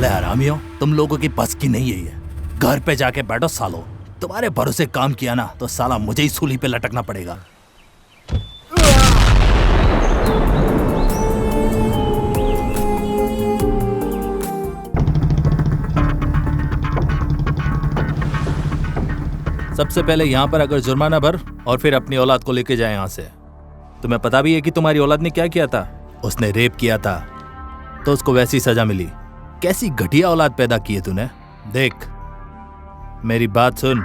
साले हरामी हो, तुम लोगों की बस की नहीं है ये। घर पे जाके बैठो सालो, तुम्हारे भरोसे काम किया ना तो साला मुझे ही सूली पे लटकना पड़ेगा। सबसे पहले यहाँ पर अगर जुर्माना भर और फिर अपनी औलाद को लेके जाए यहाँ से। तुम्हें पता भी है कि तुम्हारी औलाद ने क्या किया था? उसने रेप किया था, तो उसको वैसी सजा मिली। कैसी घटिया औलाद पैदा की है तूने। देख मेरी बात सुन,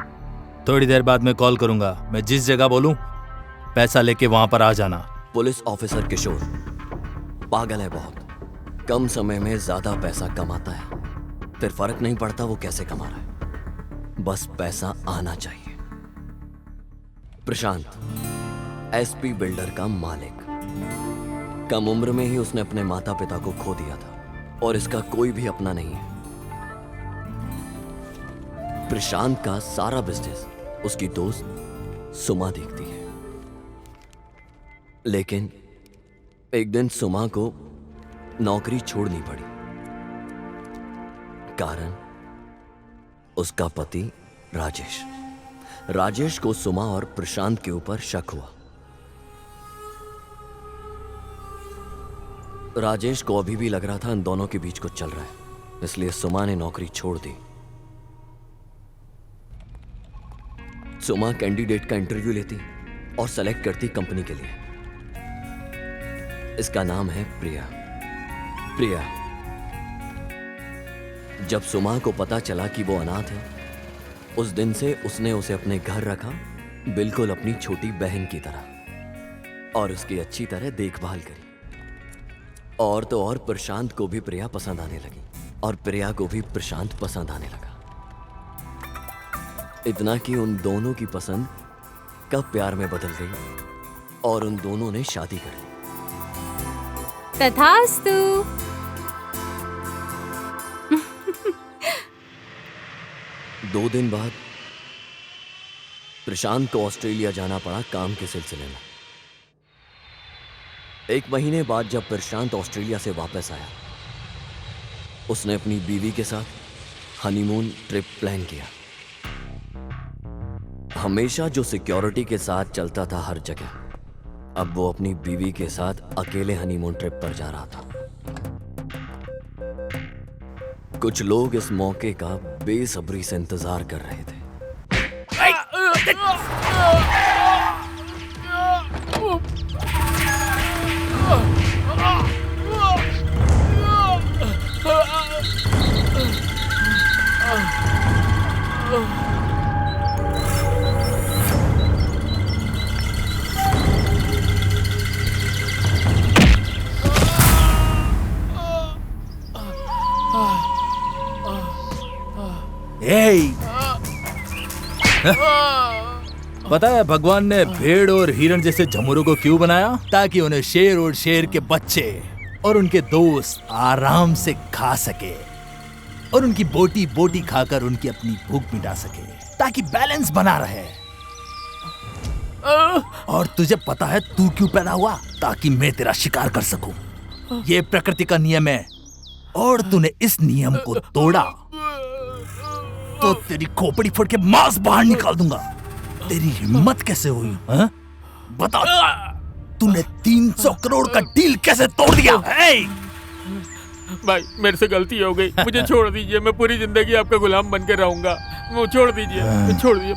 थोड़ी देर बाद मैं कॉल करूंगा। मैं जिस जगह बोलूं पैसा लेके वहां पर आ जाना। पुलिस ऑफिसर किशोर पागल है बहुत, कम समय में ज्यादा पैसा कमाता है, फिर फर्क नहीं पड़ता वो कैसे कमा रहा है, बस पैसा आना चाहिए। प्रशांत एसपी बिल्डर का मालिक, कम उम्र में ही उसने अपने माता पिता को खो दिया था और इसका कोई भी अपना नहीं है। प्रशांत का सारा बिजनेस उसकी दोस्त सुमा देखती है, लेकिन एक दिन सुमा को नौकरी छोड़नी पड़ी। कारण उसका पति राजेश को सुमा और प्रशांत के ऊपर शक हुआ। राजेश को अभी भी लग रहा था इन दोनों के बीच कुछ चल रहा है, इसलिए सुमा ने नौकरी छोड़ दी। सुमा कैंडिडेट का इंटरव्यू लेती और सेलेक्ट करती कंपनी के लिए। इसका नाम है प्रिया। जब सुमा को पता चला कि वो अनाथ है, उस दिन से उसने उसे अपने घर रखा, बिल्कुल अपनी छोटी बहन की तरह, और उसकी अच्छी तरह देखभाल करी। और तो और प्रशांत को भी प्रिया पसंद आने लगी और प्रिया को भी प्रशांत पसंद आने लगा। इतना कि उन दोनों की पसंद कब प्यार में बदल गई और उन दोनों ने शादी कर ली। तथास्तु। 2 दिन बाद प्रशांत को ऑस्ट्रेलिया जाना पड़ा काम के सिलसिले में। 1 महीने बाद जब प्रशांत ऑस्ट्रेलिया से वापस आया, उसने अपनी बीवी के साथ हनीमून ट्रिप प्लान किया। हमेशा जो सिक्योरिटी के साथ चलता था हर जगह, अब वो अपनी बीवी के साथ अकेले हनीमून ट्रिप पर जा रहा था। कुछ लोग इस मौके का बेसब्री से इंतजार कर रहे थे। पता है भगवान ने भेड़ और हिरण जैसे झमुरों को क्यों बनाया? ताकि उन्हें शेर और शेर के बच्चे और उनके दोस्त आराम से खा सके और उनकी बोटी बोटी खाकर उनकी अपनी भूख मिटा सके, ताकि बैलेंस बना रहे। और तुझे पता है तू क्यों पैदा हुआ? ताकि मैं तेरा शिकार कर सकूं। ये प्रकृति का नियम है, और तूने इस नियम को तोड़ा तो तेरी खोपड़ी फोड़ के मांस बाहर निकाल दूंगा। तेरी हिम्मत कैसे हुई? बता, तूने 300 करोड़ का डील कैसे तोड़ दिया? भाई मेरे से गलती हो गई, मुझे छोड़ दीजिए। मैं पूरी जिंदगी आपका गुलाम बन के रहूंगा। मुझे छोड़ दीजिए भाई, छोड़ दीजिए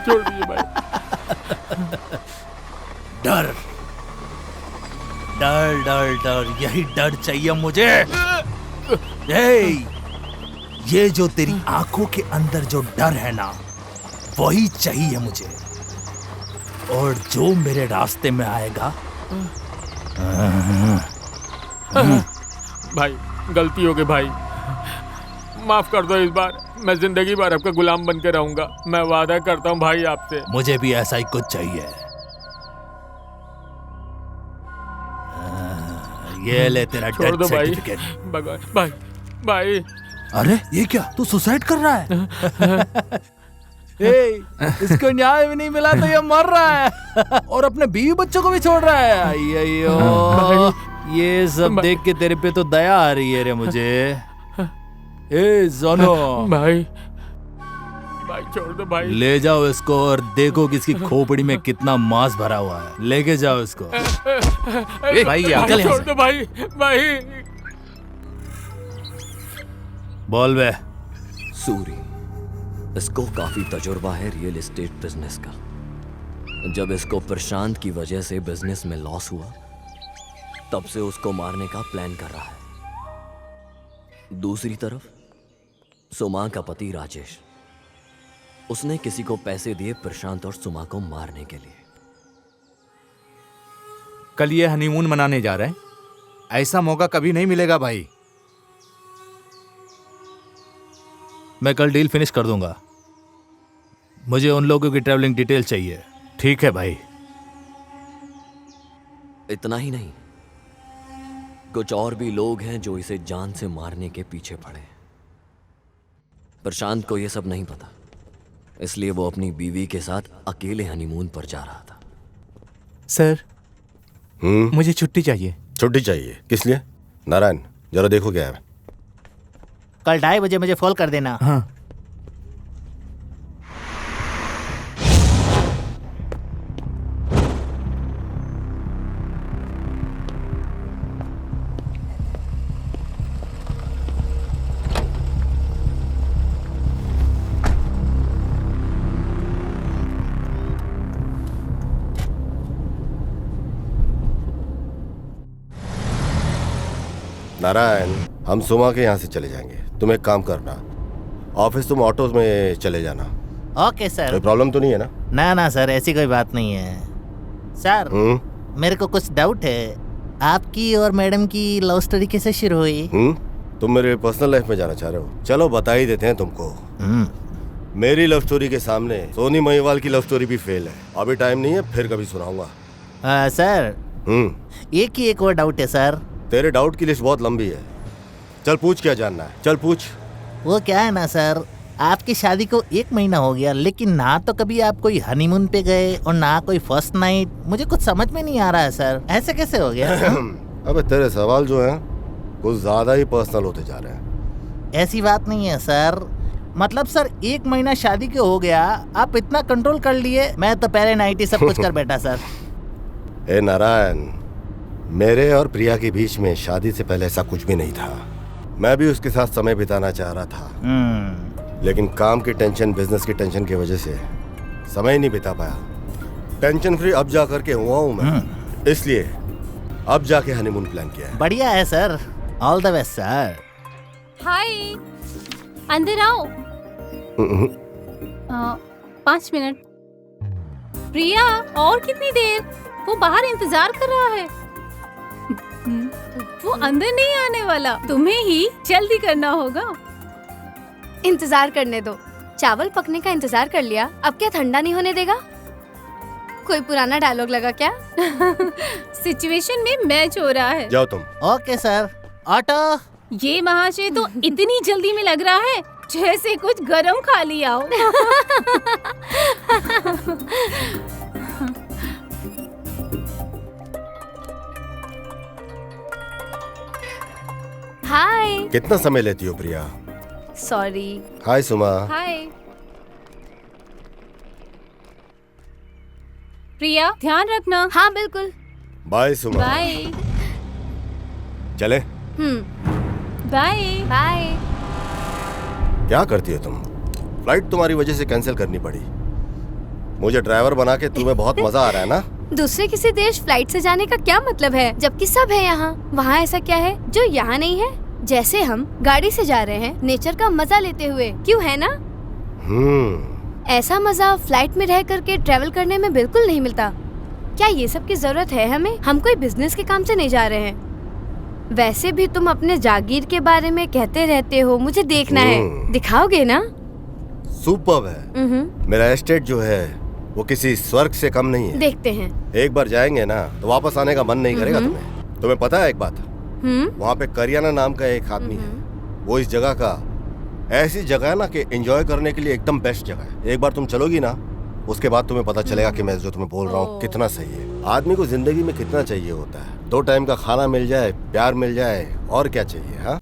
छोड़ दीजिए भाई। डर डर डर डर, यही डर चाहिए मुझे। ये जो तेरी आंखों के अंदर जो डर है ना, वही चाहिए मुझे। और जो मेरे रास्ते में आएगा। भाई गलती हो गई भाई, माफ कर दो। इस बार मैं जिंदगी भर आपका गुलाम बन के रहूंगा। मैं वादा करता हूँ भाई आपसे। मुझे भी ऐसा ही कुछ चाहिए। ये ले तेरा छोड़ दो भाई। भाई भाई। अरे ये क्या, तू सुसाइड कर रहा है? इसको न्याय भी नहीं मिला तो ये मर रहा है और अपने बीवी बच्चों को भी छोड़ रहा है। ये सब देख के तेरे पे तो दया आ रही है रे मुझे। ए जोनो, भाई भाई छोड़ दो भाई। ले जाओ इसको और देखो कि इसकी खोपड़ी में कितना मांस भरा हुआ है। लेके जाओ इसको। भाई निकल यहाँ छोड़ से। दो भाई भाई। बोल बे। सूरी, इसको काफी तजुर्बा है रियल एस्टेट बिजनेस का। जब इसको प्रशांत की वजह से बिजनेस में लॉस हुआ, तब से उसको मारने का प्लान कर रहा है। दूसरी तरफ सुमा का पति राजेश, उसने किसी को पैसे दिए प्रशांत और सुमा को मारने के लिए। कल ये हनीमून मनाने जा रहे हैं, ऐसा मौका कभी नहीं मिलेगा भाई। मैं कल डील फिनिश कर दूंगा। मुझे उन लोगों की ट्रैवलिंग डिटेल चाहिए। ठीक है भाई। इतना ही नहीं, कुछ और भी लोग हैं जो इसे जान से मारने के पीछे पड़े हैं। प्रशांत को यह सब नहीं पता, इसलिए वो अपनी बीवी के साथ अकेले हनीमून पर जा रहा था। सर, मुझे छुट्टी चाहिए। छुट्टी चाहिए? किस लिए? नारायण, जरा देखो क्या है। कल 2:30 बजे मुझे फोन कर देना। हाँ। नारायण, हम सुमा के यहाँ से चले जाएंगे। तुम एक काम करना, ऑफिस तुम ऑटो में चले जाना। Okay sir. कोई प्रॉब्लम तो नहीं है ना? ना ना सर, ऐसी कोई बात नहीं है सर। मेरे को कुछ डाउट है, आपकी और मैडम की लव स्टोरी कैसे शुरू हुई? तुम मेरे पर्सनल लाइफ में जाना चाह रहे हो? चलो बता ही देते हैं तुमको। मेरी लव स्टोरी के सामने सोनी महिवाल की लव स्टोरी भी फेल है। अभी टाइम नहीं है, फिर कभी सुनाऊंगा। सर, एक ही एक और डाउट है सर। तेरे डाउट की लिस्ट बहुत लंबी है। चल पूछ, क्या जानना है? चल पूछ। वो क्या है ना सर, आपकी शादी को 1 महीना हो गया, लेकिन ना तो कभी आप कोई हनीमून पे गए और ना कोई फर्स्ट नाइट। मुझे कुछ समझ में नहीं आ रहा है सर, ऐसे कैसे हो गया? अबे तेरे सवाल जो हैं कुछ ज्यादा ही पर्सनल होते जा रहे हैं। ऐसी बात नहीं है सर। मतलब सर, 1 महीना शादी के हो गया, आप इतना कंट्रोल कर लिए। मैं तो पहले नाइट ही सब कुछ कर बैठा सर। ए नारायण, मेरे और प्रिया के बीच में शादी से पहले ऐसा कुछ भी नहीं था। मैं भी उसके साथ समय बिताना चाह रहा था, लेकिन काम की टेंशन, बिजनेस की टेंशन की वजह से समय नहीं बिता पाया। टेंशन फ्री अब जा करके हुआ हूँ मैं, इसलिए अब जाके हनीमून प्लान किया है। बढ़िया है sir, all the best sir. Hi, अंदर आओ। 5 मिनट। प्रिया, और कितनी देर? वो बाहर इंतजार कर रहा है। वो अंदर नहीं आने वाला, तुम्हें ही जल्दी करना होगा। इंतजार करने दो। चावल पकने का इंतजार कर लिया, अब क्या ठंडा नहीं होने देगा? कोई पुराना डायलॉग लगा क्या? सिचुएशन में मैच हो रहा है। जाओ तुम। Okay sir. ऑटो। ये महाशय तो इतनी जल्दी में लग रहा है जैसे कुछ गरम खा लिया हो। हाय। कितना समय लेती हो प्रिया? सॉरी। हाय सुमा। हाय प्रिया, ध्यान रखना। हाँ बिल्कुल। बाय सुमा। बाय। चले? Bye bye. क्या करती हो तुम? फ्लाइट तुम्हारी वजह से कैंसिल करनी पड़ी। मुझे ड्राइवर बना के तुम्हें बहुत मजा आ रहा है ना? दूसरे किसी देश फ्लाइट से जाने का क्या मतलब है, जबकि सब है यहाँ। वहाँ ऐसा क्या है जो यहाँ नहीं है? जैसे हम गाड़ी से जा रहे हैं नेचर का मजा लेते हुए, क्यों है ना? ऐसा मजा फ्लाइट में रह करके ट्रेवल करने में बिल्कुल नहीं मिलता। क्या ये सब की जरूरत है हमें? हम कोई बिजनेस के काम से नहीं जा रहे हैं। वैसे भी तुम अपने जागीर के बारे में कहते रहते हो, मुझे देखना है। दिखाओगे ना? सुपर्ब है। मेरा एस्टेट जो है वो किसी स्वर्ग से कम नहीं है। देखते हैं। एक बार जाएंगे ना तो वापस आने का मन नहीं करेगा तुम्हें। तुम्हें पता है एक बात, वहाँ पे करियाना नाम का एक आदमी है, वो इस जगह का ऐसी जगह है ना कि एंजॉय करने के लिए एकदम बेस्ट जगह है। एक बार तुम चलोगी ना उसके बाद तुम्हें पता चलेगा कि मैं जो तुम्हें बोल रहा हूँ कितना सही है। आदमी को जिंदगी में कितना चाहिए होता है? 2 टाइम का खाना मिल जाए, प्यार मिल जाए, और क्या चाहिए? हाँ,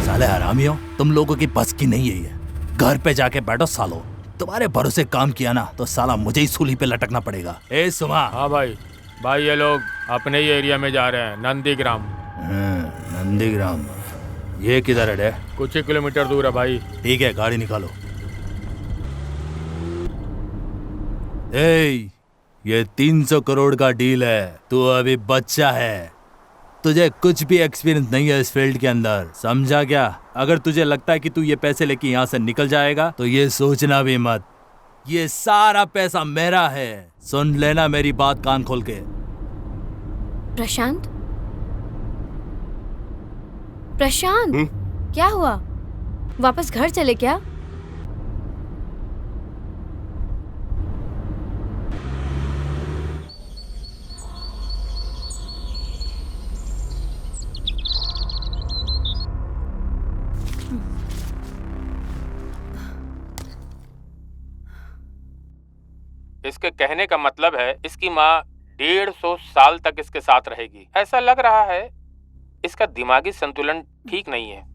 साले हरामियों, तुम लोगों की बस की नहीं है ये। घर पे जाके बैठो सालो। तुम्हारे भरोसे काम किया ना तो साला मुझे ही सूली पे लटकना पड़ेगा। ए सुमा। हाँ भाई, भाई ये लोग अपने ही एरिया में जा रहे हैं, नंदीग्राम। नंदीग्राम, ये किधर है? कुछ ही किलोमीटर दूर है भाई। ठीक है, गाड़ी निकालो। ए, ये 300 करोड़ का डील है। तू अभी बच्चा है, तुझे कुछ भी एक्सपीरियंस नहीं है इस फील्ड के अंदर, समझा क्या? अगर तुझे लगता है कि तू ये पैसे लेके यहाँ से निकल जाएगा तो ये सोचना भी मत, ये सारा पैसा मेरा है। सुन लेना मेरी बात कान खोल के। प्रशांत, प्रशांत, क्या हुआ? वापस घर चले क्या? इसके कहने का मतलब है इसकी माँ 150 साल तक इसके साथ रहेगी। ऐसा लग रहा है इसका दिमागी संतुलन ठीक नहीं है।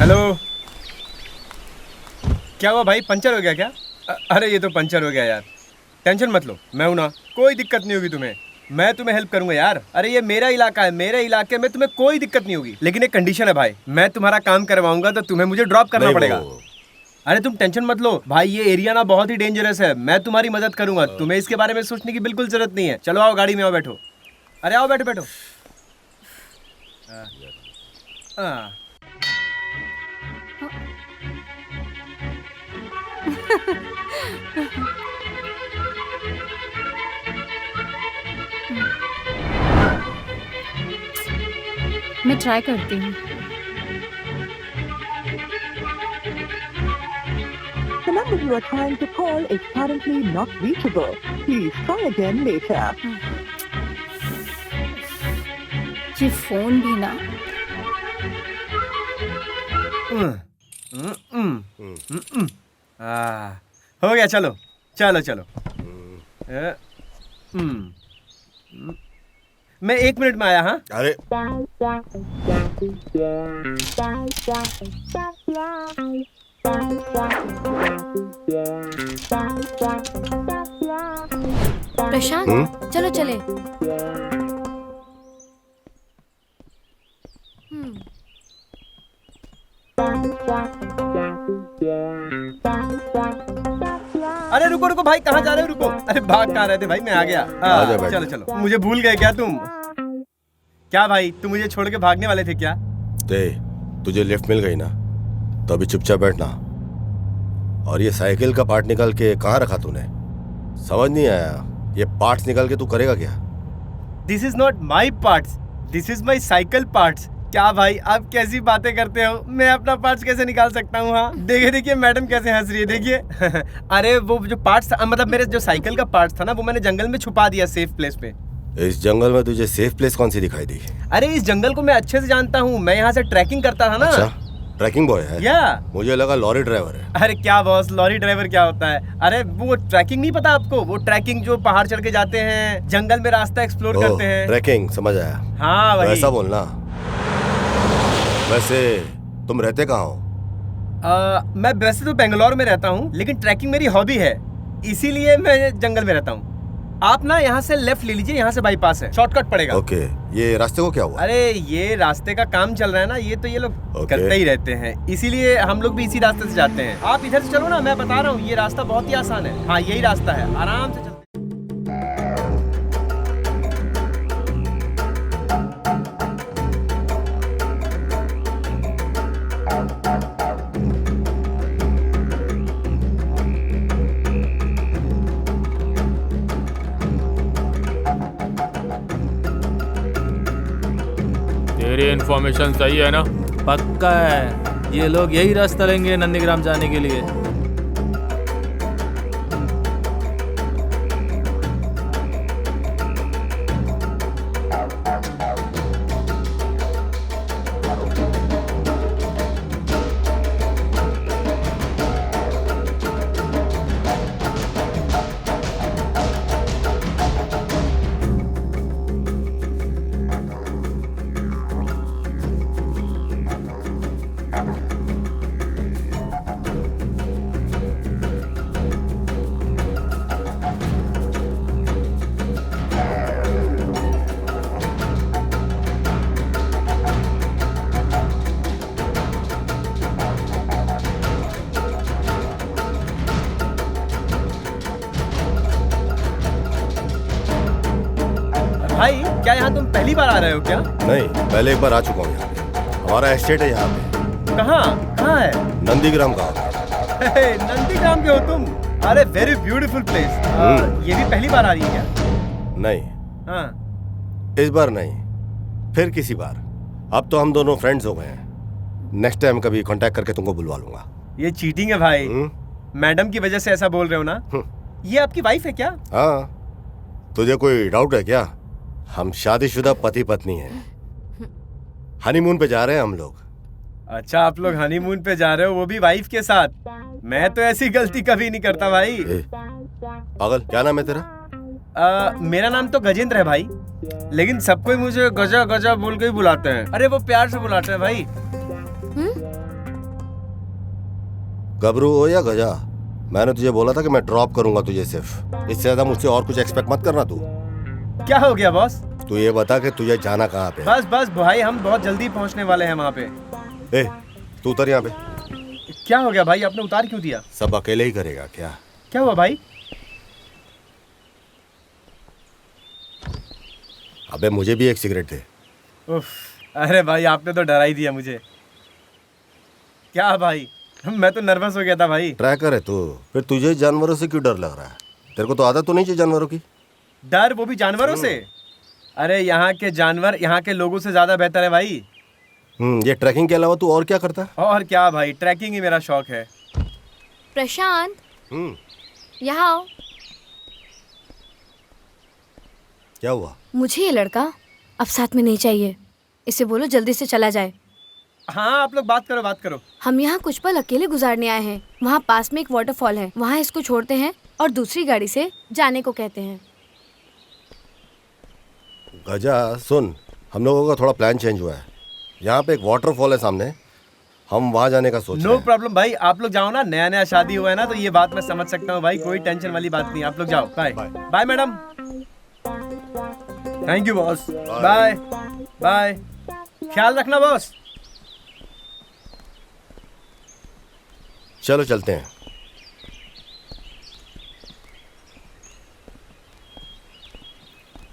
हेलो, क्या हुआ भाई, पंचर हो गया क्या? अरे ये तो पंचर हो गया यार। टेंशन मत लो, मैं हूं ना, कोई दिक्कत नहीं होगी तुम्हें। मैं तुम्हें हेल्प करूंगा यार। अरे ये मेरा इलाका है, मेरे इलाके में तुम्हें कोई दिक्कत नहीं होगी। लेकिन एक कंडीशन है भाई, मैं तुम्हारा काम करवाऊंगा तो तुम्हें मुझे ड्रॉप करना पड़ेगा। अरे तुम टेंशन मत लो भाई, ये एरिया ना बहुत ही डेंजरस है। मैं तुम्हारी मदद करूंगा, तुम्हें इसके बारे में सोचने की बिल्कुल जरूरत नहीं है। चलो आओ गाड़ी में, आओ बैठो। अरे आओ बैठो बैठो। हाँ मैं ट्राई करती हूँ। The number you are trying to call is currently not reachable. Please try again later. ये फोन भी ना। हो गया, चलो चलो चलो। मैं 1 मिनट में आया। हाँ अरे प्रशांत चलो चले। अरे रुको रुको भाई, कहाँ जा रहे हो? रुको, अरे भाग कहाँ रहे थे भाई, मैं आ गया। चलो चलो, मुझे भूल गए क्या तुम? क्या भाई, तुम मुझे छोड़ के भागने वाले थे क्या? तुझे लिफ्ट मिल गई ना, तो अभी चुपचाप बैठना। और ये साइकिल का पार्ट निकाल के कहाँ रखा तूने? समझ नहीं आया, ये पार्ट्स निकाल के तू करेगा क्या? This is not my parts, this is my cycle parts. क्या भाई आप कैसी बातें करते हो? मैं अपना पार्ट्स कैसे निकाल सकता हूँ? हाँ देखिए देखिए मैडम कैसे हंस रही है, देखिए। अरे वो जो पार्ट्स, मतलब मेरे जो साइकिल का पार्ट्स था ना, वो मैंने जंगल में छुपा दिया सेफ प्लेस पे। इस जंगल में तुझे सेफ प्लेस कौन सी दिखाई दी? अरे इस जंगल को मैं अच्छे से जानता हूँ, मैं यहाँ से ट्रैकिंग करता था ना। अच्छा, ट्रैकिंग बॉय है? या मुझे लगा लॉरी ड्राइवर है। अरे क्या बॉस, लॉरी ड्राइवर क्या होता है? अरे वो ट्रैकिंग नहीं पता आपको? वो ट्रैकिंग जो पहाड़ चढ़ के जाते हैं, जंगल में रास्ता एक्सप्लोर करते हैं। ट्रैकिंग, समझ आया। हाँ वही। ऐसा बोलना। वैसे तुम रहते कहाँ हो? मैं वैसे तो बेंगलोर में रहता हूँ, लेकिन ट्रैकिंग मेरी हॉबी है, इसीलिए मैं जंगल में रहता हूँ। आप ना यहाँ से लेफ्ट ले लीजिए, यहाँ से बाईपास है, शॉर्टकट पड़ेगा। ओके, ये रास्ते को क्या हुआ? अरे ये रास्ते का काम चल रहा है ना, ये तो ये लोग करते ही रहते हैं, इसीलिए हम लोग भी इसी रास्ते से जाते हैं। आप इधर से चलो ना, मैं बता रहा हूँ, ये रास्ता बहुत ही आसान है। हाँ यही रास्ता है, आराम से चलते। तेरी इन्फॉर्मेशन सही है ना? पक्का है, ये लोग यही रास्ता लेंगे नंदीग्राम जाने के लिए। क्या यहाँ तुम पहली बार आ रहे हो क्या? नहीं, पहले एक बार आ चुका हूँ यहाँ पे। हमारा एस्टेट है यहाँ पे। कहाँ है? नंदीग्राम का। नंदीग्राम के हो तुम? अरे वेरी ब्यूटीफुल प्लेस। ये भी पहली बार आ रही है क्या? नहीं, हाँ। इस बार नहीं, फिर किसी बार। अब तो हम दोनों फ्रेंड्स हो गए हैं। नेक्स्ट टाइम कभी कांटेक्ट करके तुमको बुलवा लूंगा। ये चीटिंग है भाई। मैडम की वजह से ऐसा बोल रहे हो ना? ये आपकी वाइफ है क्या? हाँ, तुझे कोई डाउट है क्या? हम शादीशुदा पति पत्नी हैं। हनीमून पे जा रहे हैं हम लोग। अच्छा, आप लोग हनीमून पे जा रहे हो, वो भी वाइफ के साथ? मैं तो ऐसी गलती कभी नहीं करता भाई। पागल, क्या नाम है तेरा? मेरा नाम तो गजेंद्र है भाई, लेकिन सब कोई मुझे गजा गजा बोल के ही बुलाते हैं। अरे वो प्यार से बुलाते हैं भाई। गबरू हो या गजा, मैंने तुझे बोला था कि मैं ड्रॉप करूंगा तुझे सिर्फ। इससे ज्यादा मुझसे और कुछ एक्सपेक्ट मत करना तू। क्या हो गया बॉस? तू ये बता कि तुझे जाना कहाँ पे? बस भाई, हम बहुत जल्दी पहुंचने वाले हैं वहाँ पे। ए, तू उतर यहाँ पे। क्या हो गया भाई, आपने उतार क्यों दिया? सब अकेले ही करेगा क्या? क्या हुआ भाई? अबे मुझे भी एक सिगरेट दे। उफ, अरे भाई आपने तो डरा ही दिया मुझे। क्या भाई, मैं तो नर्वस हो गया था भाई। ट्रैकर है तू, फिर तुझे जानवरों से क्यों डर लग रहा है? तेरे को तो आदत तो नहीं चाहिए जानवरों की? डर, वो भी जानवरों से? अरे यहाँ के जानवर यहाँ के लोगों से ज्यादा बेहतर है भाई। ये ट्रैकिंग के अलावा तू और क्या करता है? और क्या भाई, ट्रैकिंग ही मेरा शौक है। प्रशांत, यहाँ आओ। क्या हुआ? मुझे ये लड़का अब साथ में नहीं चाहिए। इसे बोलो जल्दी से चला जाए। हाँ, आप लोग बात करो। हम यहाँ कुछ पल अकेले गुजारने आए हैं। वहाँ पास में एक वाटरफॉल है, वहाँ इसको छोड़ते हैं और दूसरी गाड़ी से जाने को कहते हैं। गजा सुन, हम लोगों का थोड़ा प्लान चेंज हुआ है। यहाँ पे एक वाटरफॉल है सामने, हम वहाँ जाने का सोच रहे हैं। नो प्रॉब्लम भाई, आप लोग जाओ ना। नया शादी हुआ है ना, तो ये बात मैं समझ सकता हूँ भाई। कोई टेंशन वाली बात नहीं, आप लोग जाओ। Bye bye madam. Thank you boss. Bye bye, ख्याल रखना बॉस। चलो चलते हैं।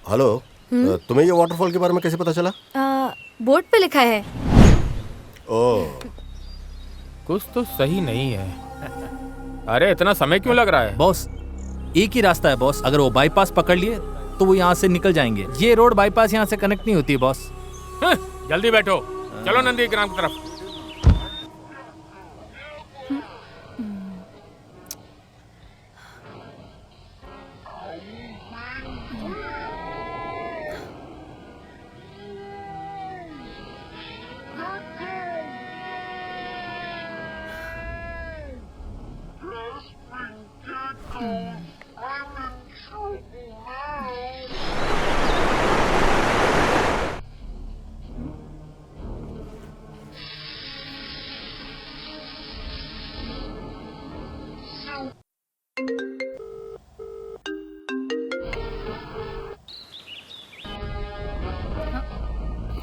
हेलो, तुम्हें ये वाटरफॉल के बारे में कैसे पता चला? बोर्ड पे लिखा है। ओह, कुछ तो सही नहीं है। अरे इतना समय क्यों लग रहा है? बॉस, एक ही रास्ता है बॉस। अगर वो बाईपास पकड़ लिए तो वो यहाँ से निकल जाएंगे। ये रोड बाईपास यहाँ से कनेक्ट नहीं होती है बॉस। जल्दी बैठो, चलो नंदीग्राम की तरफ।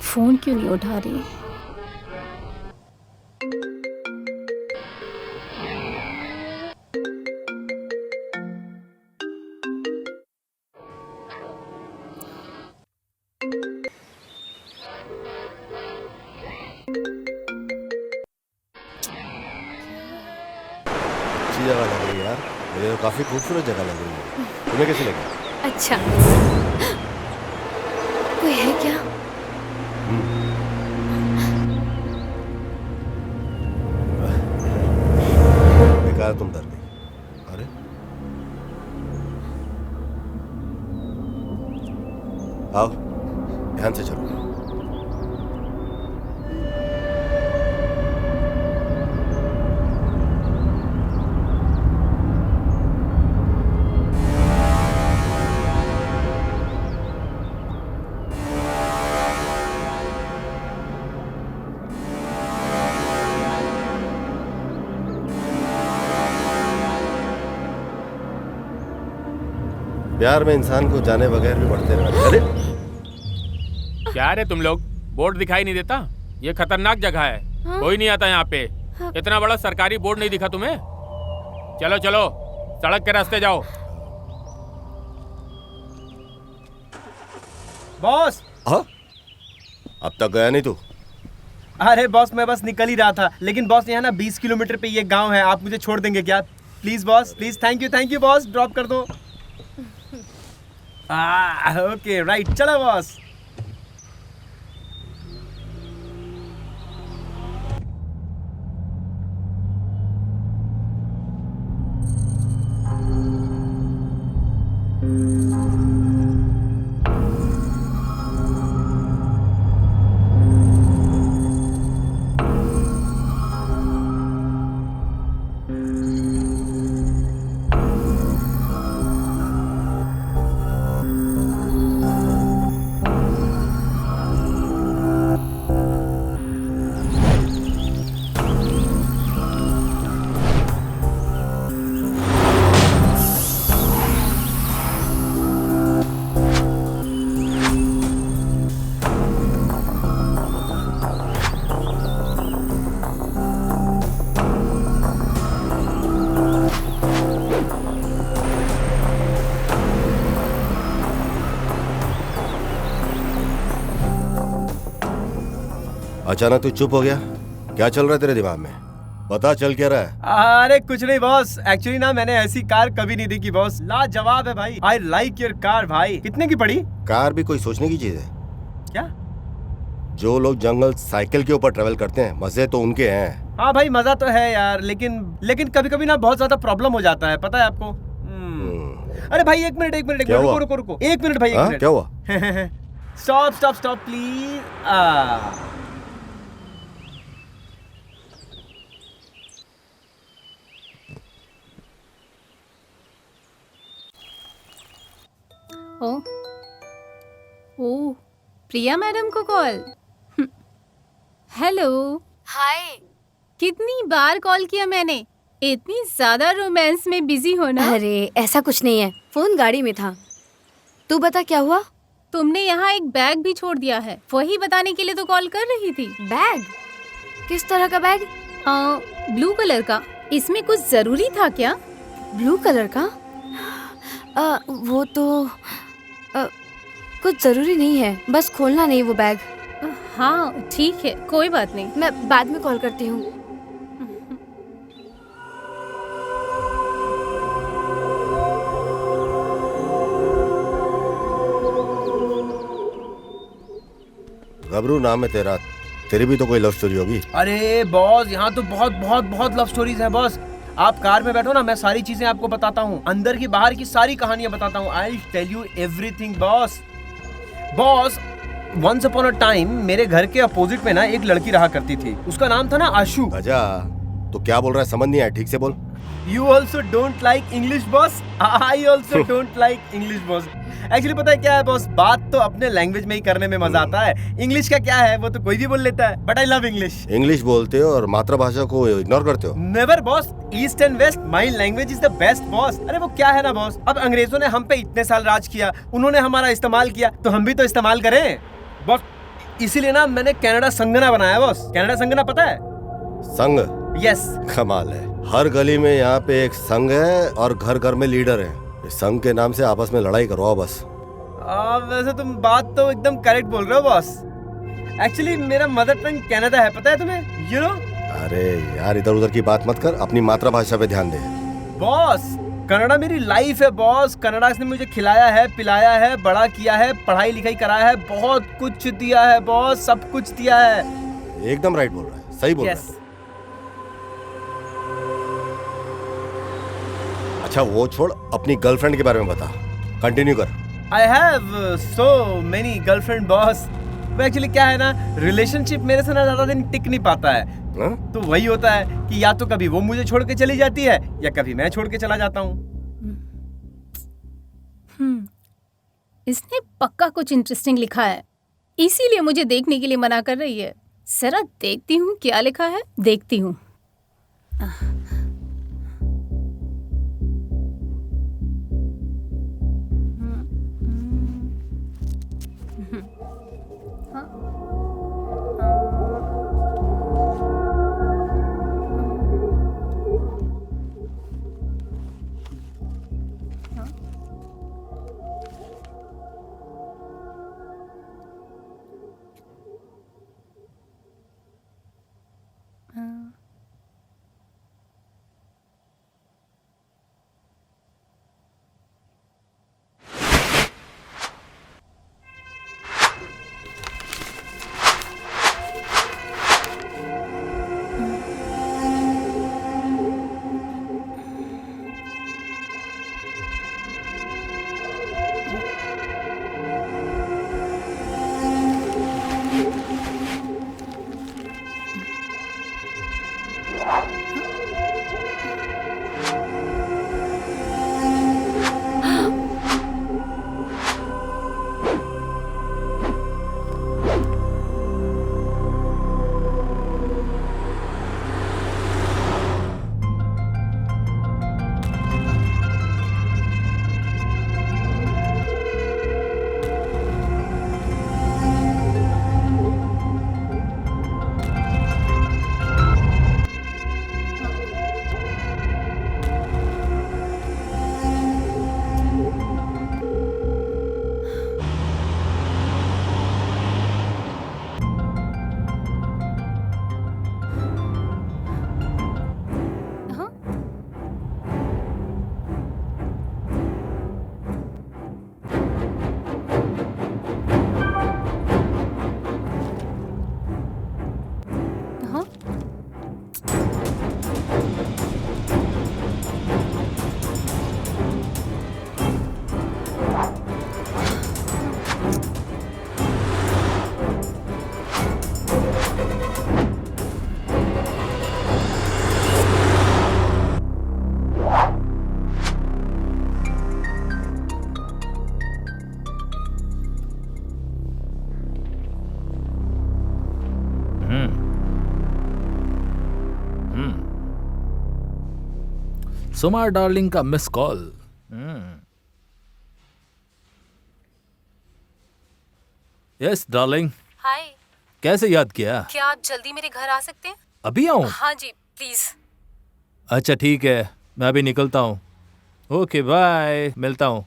फोन क्यों नहीं उठा रही? अच्छी जगह लग रही है यार, मुझे तो काफी खूबसूरत जगह लग रही है। तुम्हें कैसी लगी? अच्छा, कोई है क्या? बेकार तुम डर गई। अरे आओ, ध्यान से चलो। प्यार में इंसान को जाने बगैर भी बढ़ते रहते। अरे क्या रे तुम लोग, बोर्ड दिखाई नहीं देता? ये खतरनाक जगह है। कोई नहीं आता यहाँ पे। इतना बड़ा सरकारी बोर्ड नहीं दिखा तुम्हें? चलो चलो, सड़क के रास्ते जाओ। बॉस, हाँ, अब तक गया नहीं तू? अरे बॉस मैं बस निकल ही रहा था, लेकिन बॉस यहाँ ना 20 किलोमीटर पे ये गांव है, आप मुझे छोड़ देंगे क्या? Please boss, please. Thank you boss, drop कर दो। ओके राइट, चलो बॉस। अचानक तू चुप हो गया, क्या चल रहा है तेरे दिमाग में? पता चल क्या रहा है? अरे कुछ नहीं बॉस, एक्चुअली ना मैंने ऐसी कार कभी नहीं देखी बॉस, लाजवाब है भाई। आई लाइक योर कार भाई। कितने की पड़ी? कार भी कोई सोचने की चीज है क्या? जो लोग जंगल साइकिल के ऊपर ट्रेवल करते हैं, मजे तो उनके हैं। हाँ भाई मजा तो है यार, लेकिन कभी कभी ना बहुत ज्यादा प्रॉब्लम हो जाता है, पता है आपको? अरे भाई एक मिनट रुको। एक मिनट भाई, एक मिनट। क्या हुआ? Stop please. Oh Priya madam को कॉल। हेलो। हाय। कितनी बार कॉल किया मैंने, इतनी ज्यादा रोमांस में बिजी हो ना? अरे ऐसा कुछ नहीं है, फोन गाड़ी में था। तू बता क्या हुआ? तुमने यहाँ एक बैग भी छोड़ दिया है, वही बताने के लिए तो कॉल कर रही थी। बैग? किस तरह का बैग? ब्लू कलर का। इसमें कुछ जरूरी था क्या? ब्लू कलर का? वो तो कुछ जरूरी नहीं है, बस खोलना नहीं वो बैग। हाँ ठीक है, कोई बात नहीं, मैं बाद में कॉल करती हूँ। गबरू नाम है तेरा, तेरी भी तो कोई लव स्टोरी होगी। अरे बॉस यहाँ तो बहुत लव स्टोरीज है बॉस। आप कार में बैठो ना, मैं सारी चीजें आपको बताता हूँ, अंदर की बाहर की सारी कहानियां बताता हूँ। I tell you everything boss. Once upon a time मेरे घर के अपोजिट में ना एक लड़की रहा करती थी, उसका नाम था ना आशु। गजा, तो क्या बोल रहा है समझ नहीं आया, ठीक से बोल। You also don't like English boss? I also don't like English boss. Actually पता है क्या है बॉस, बात तो अपने लैंग्वेज में ही करने में मजा आता है। इंग्लिश का क्या है, वो तो कोई भी बोल लेता है, but I love English. English बोलते हो और मातृभाषा को इग्नोर करते हो? Never boss, east and west my language is the best boss. अरे वो क्या है ना बॉस, अब अंग्रेजों ने हम पे इतने साल राज किया, उन्होंने हमारा इस्तेमाल किया, तो हम भी तो इस्तेमाल करें बॉस। इसीलिए ना मैंने कनाडा संगना बनाया बॉस। कनाडा संगना पता है? संघ? यस। कमाल है, हर गली में यहाँ पे एक संघ है और घर घर में लीडर है। इस संघ के नाम से आपस में लड़ाई करवाओ बस। वैसे तुम बात तो एकदम करेक्ट बोल रहे हो बॉस। एक्चुअली मेरा मदर टंग कनाडा है, पता है तुम्हें? You know? अरे यार इधर उधर की बात मत कर, अपनी मातृभाषा पे ध्यान दे। बॉस कनाडा मेरी लाइफ है बॉस। कनाडा ने मुझे खिलाया है, पिलाया है, बड़ा किया है, पढ़ाई लिखाई कराया है, बहुत कुछ दिया है बॉस, सब कुछ दिया है। एकदम राइट बोल रहा है, सही बोल रहा है। अच्छा वो छोड़, अपनी गर्लफ्रेंड के बारे में बता, कंटिन्यू कर। I have so many girlfriend boss। वो एक्चुअली क्या है ना, रिलेशनशिप मेरे से ना ज्यादा दिन टिक नहीं पाता है। तो वही होता है कि या तो कभी वो मुझे छोड़ के चली जाती है या कभी मैं छोड़ के चला जाता हूँ। इसने पक्का कुछ इंटरेस्टिंग लिखा है, इसीलिए मुझे देखने के लिए मना कर रही है। जरा देखती हूँ क्या लिखा है, देखती हूँ। सुमा डार्लिंग का मिस कॉल। यस डार्लिंग, हाय, कैसे याद किया? क्या आप जल्दी मेरे घर आ सकते हैं? अभी आऊं? हाँ जी, प्लीज। अच्छा ठीक है, मैं अभी निकलता हूँ। ओके बाय, मिलता हूँ।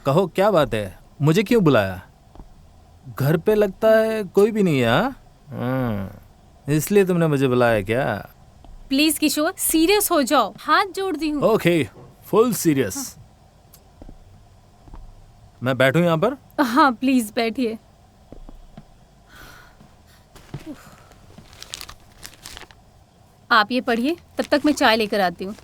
कहो क्या बात है, मुझे क्यों बुलाया? घर पे लगता है कोई भी नहीं है। हाँ, इसलिए तुमने मुझे बुलाया क्या? प्लीज किशोर, सीरियस हो जाओ, हाथ जोड़ती हूँ। Okay, full serious. मैं बैठूं यहाँ पर? हाँ प्लीज बैठिए। आप ये पढ़िए, तब तक मैं चाय लेकर आती हूँ।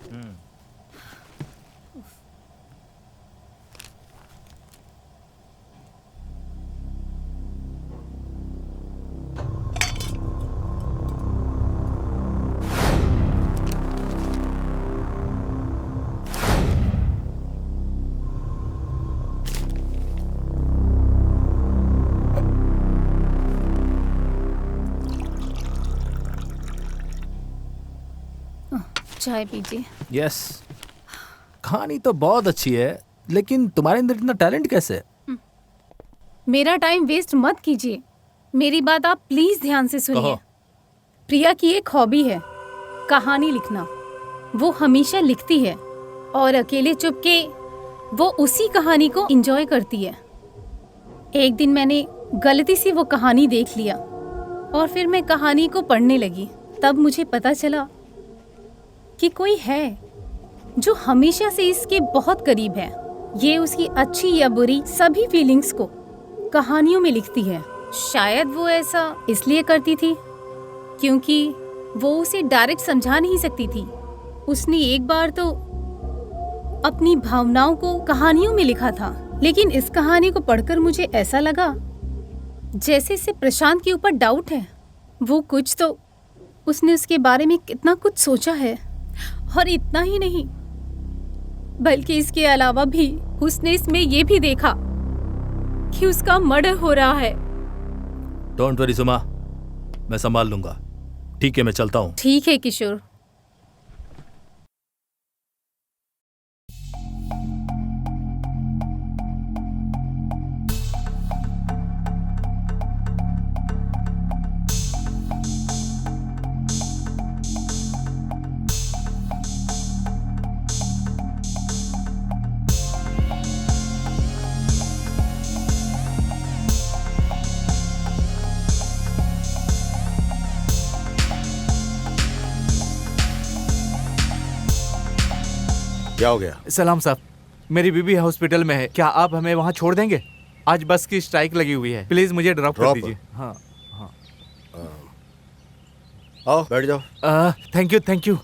चाय पीजिए। यस, कहानी तो बहुत अच्छी है, लेकिन तुम्हारे अंदर इतना टैलेंट कैसे? मेरा टाइम वेस्ट मत कीजिए, मेरी बात आप प्लीज ध्यान से सुनिए। कहो। प्रिया की एक हॉबी है कहानी लिखना। वो हमेशा लिखती है और अकेले चुपके वो उसी कहानी को एंजॉय करती है। एक दिन मैंने गलती से वो कहानी देख लिया और फिर मैं कहानी को पढ़ने लगी। तब मुझे पता चला कि कोई है जो हमेशा से इसके बहुत करीब है। ये उसकी अच्छी या बुरी सभी फीलिंग्स को कहानियों में लिखती है। शायद वो ऐसा इसलिए करती थी क्योंकि वो उसे डायरेक्ट समझा नहीं सकती थी। उसने एक बार तो अपनी भावनाओं को कहानियों में लिखा था, लेकिन इस कहानी को पढ़कर मुझे ऐसा लगा जैसे इसे प्रशांत के ऊपर डाउट है। वो कुछ तो उसने उसके बारे में कितना कुछ सोचा है, और इतना ही नहीं बल्कि इसके अलावा भी उसने इसमें ये भी देखा कि उसका मर्डर हो रहा है। डोंट वरी सुमा, मैं संभाल लूंगा। ठीक है, मैं चलता हूँ। ठीक है किशोर। क्या हो गया? सलाम साहब, मेरी बीबी हॉस्पिटल में है, क्या आप हमें वहाँ छोड़ देंगे? आज बस की स्ट्राइक लगी हुई है, प्लीज मुझे ड्रॉप कर दीजिए। हाँ हाँ, आओ बैठ जाओ। Thank you thank you.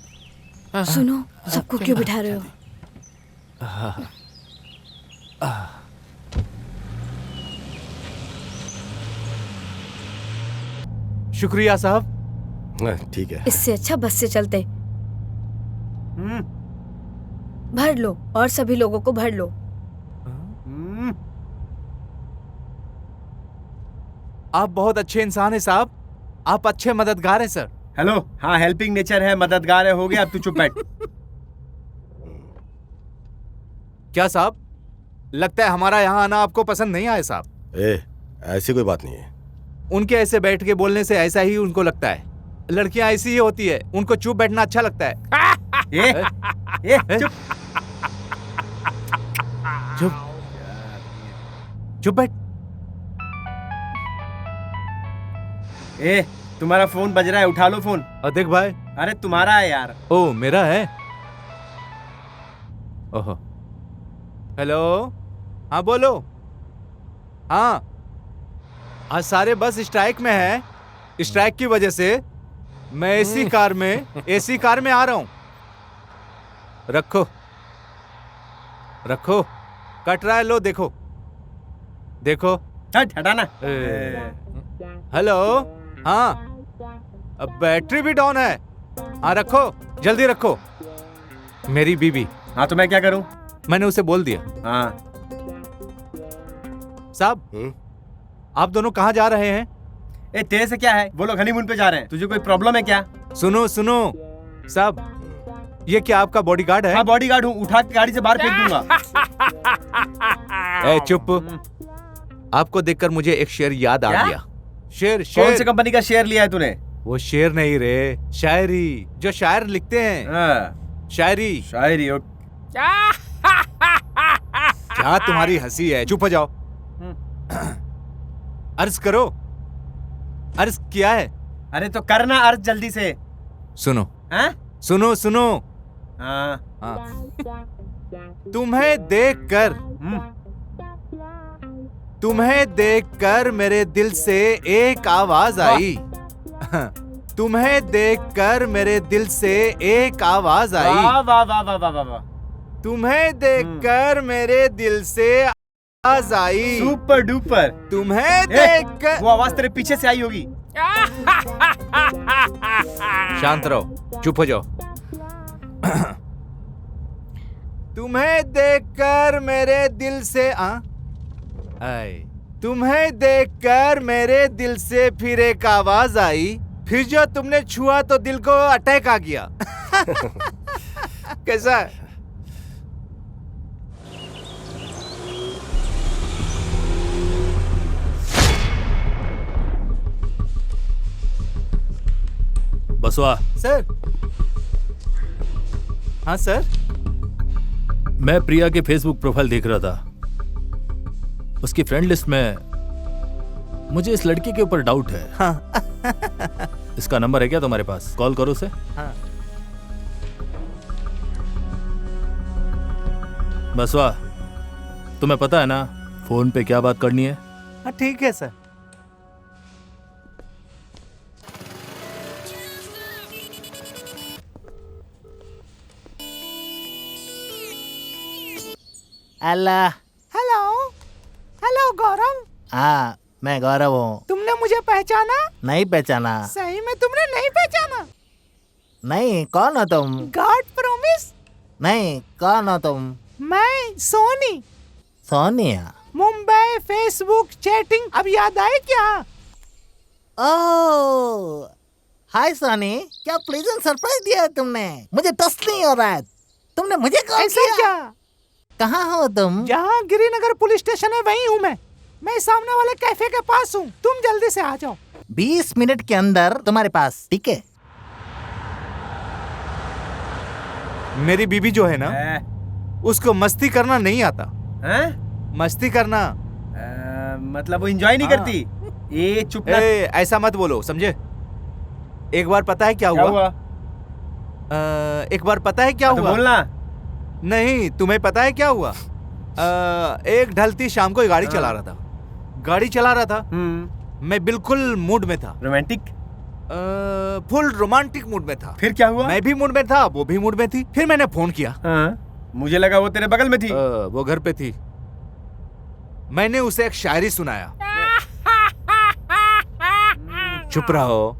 सुनो, सबको क्यों बिठा रहे हो? शुक्रिया साहब। ठीक है। इससे अच्छा बस से चलते। भर लो और सभी लोगों को भर लो। आप बहुत अच्छे इंसान हैं साहब, आप अच्छे मददगार हैं सर। हेलो, हाँ हेल्पिंग नेचर है, मददगार है, हो गया, अब तू चुप बैठ। क्या साहब, लगता है हमारा यहाँ आना आपको पसंद नहीं आया साहब। ऐसी कोई बात नहीं है। उनके ऐसे बैठ के बोलने से ऐसा ही उनको लगता है। लड़कियां ऐसी ही होती है, उनको चुप बैठना अच्छा लगता है। चुप। चुप। चुप बैठ। ए, तुम्हारा फोन बज रहा है, उठा लो फोन। और देख भाई। अरे तुम्हारा है यार। ओ मेरा है। ओहो। हेलो, हाँ बोलो। हाँ, आज सारे बस स्ट्राइक में है। स्ट्राइक की वजह से मैं एसी कार में आ रहा हूं। रखो रखो, कट रहा है, लो देखो देखो। हटाना। हेलो, हाँ, अब बैटरी भी डाउन है। हाँ रखो, जल्दी रखो। मेरी बीबी। हाँ तो मैं क्या करूं? मैंने उसे बोल दिया। हाँ साहब, आप दोनों कहाँ जा रहे हैं? ए, तेरे से क्या है? वो लोग हनीमून पे जा रहे हैं। तुझे कोई प्रॉब्लम है क्या? सुनो सुनो साहब, ये क्या आपका बॉडीगार्ड है? हाँ बॉडीगार्ड हूँ, उठा के गाड़ी से बाहर फेंक दूंगा। ए चुप। आपको देखकर मुझे एक शेर याद आ गया। शेर कौन सी कंपनी का शेयर लिया है तूने? वो शेर नहीं रे, शायरी, जो शायर लिखते हैं। शायरी। शायरी। क्या तुम्हारी हंसी है? चुप हो जाओ। अर्ज करो। अर्ज क्या है? अरे तो करना अर्ज जल्दी से। सुनो। हाँ? सुनो सुनो। हाँ। तुम्हें देखकर मेरे दिल से एक आवाज आई। तुम्हें देखकर मेरे दिल से एक आवाज आई। वाह वाह वाह वाह वाह वाह। तुम्हें देखकर मेरे दिल से आवाज आई। Super duper. तुम्हें देखकर वो आवाज तेरे पीछे से आई होगी। शांत रहो, चुप हो जाओ। तुम्हें देखकर मेरे दिल से तुम्हें देखकर मेरे दिल से फिर एक आवाज आई। फिर जो तुमने छुआ तो दिल को अटैक आ गया। कैसा है? बसवा। सर। हाँ सर। मैं प्रिया के फेसबुक प्रोफाइल देख रहा था। उसकी फ्रेंड लिस्ट में मुझे इस लड़की के ऊपर डाउट है। हाँ। इसका नंबर है क्या तुम्हारे पास? कॉल करो उसे। हाँ। बसवा, तुम्हें पता है ना फोन पे क्या बात करनी है? हाँ ठीक है सर। अल्लाह। हेलो। हेलो गौरव। हाँ, मैं गौरव हूँ। तुमने मुझे पहचाना? नहीं पहचाना। सही में तुमने नहीं पहचाना? नहीं, कौन हो तुम? God promise. नहीं, कौन हो तुम? मैं सोनी। सोनिया। मुंबई फेसबुक चैटिंग, अब याद आए क्या? ओह, हाय सोनी, क्या प्लेजेंट सरप्राइज दिया है तुमने। मुझे ट्रस्ट नहीं हो रहा है। तुमने मुझे कॉल किया? क्या? कहाँ हो तुम? जहाँ गिरिनगर पुलिस स्टेशन है वहीं हूँ मैं सामने वाले कैफे के पास हूँ। तुम जल्दी से आ जाओ। 20 मिनट के अंदर तुम्हारे पास, ठीक है? मेरी बीबी जो है ना, उसको मस्ती करना नहीं आता। मस्ती करना मतलब वो एंजॉय नहीं करती। ये चुप ना। ऐसा मत बोलो, समझे? एक बार पता है क्या हुआ? एक बार पता है क्या हुआ? बोलना। नहीं, तुम्हें पता है क्या हुआ? एक ढलती शाम को गाड़ी चला रहा था। मैं बिल्कुल मूड में था। रोमांटिक? फुल रोमांटिक मूड में था। फिर क्या हुआ? मैं भी मूड में था, वो भी मूड में थी। फिर मैंने फोन किया। मुझे लगा वो तेरे बगल में थी। वो घर पे थी। मैंने उसे एक शायरी सुनाया। चुप रहो।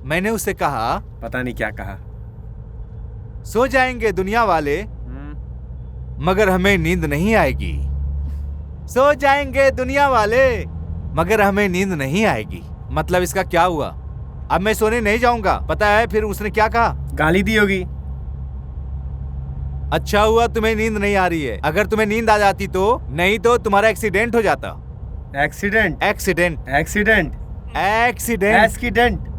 मैंने उसे कहा, पता नहीं क्या कहा। सो जाएंगे दुनिया वाले मगर हमें नींद नहीं आएगी। सो जाएंगे दुनिया वाले मगर हमें नींद नहीं आएगी। मतलब इसका क्या हुआ? अब मैं सोने नहीं जाऊंगा। पता है फिर उसने क्या कहा? गाली दी होगी। अच्छा हुआ तुम्हें नींद नहीं आ रही है। अगर तुम्हें नींद आ जाती तो, नहीं तो तुम्हारा एक्सीडेंट हो जाता। Accident? Accident. Accident. Accident. Accident.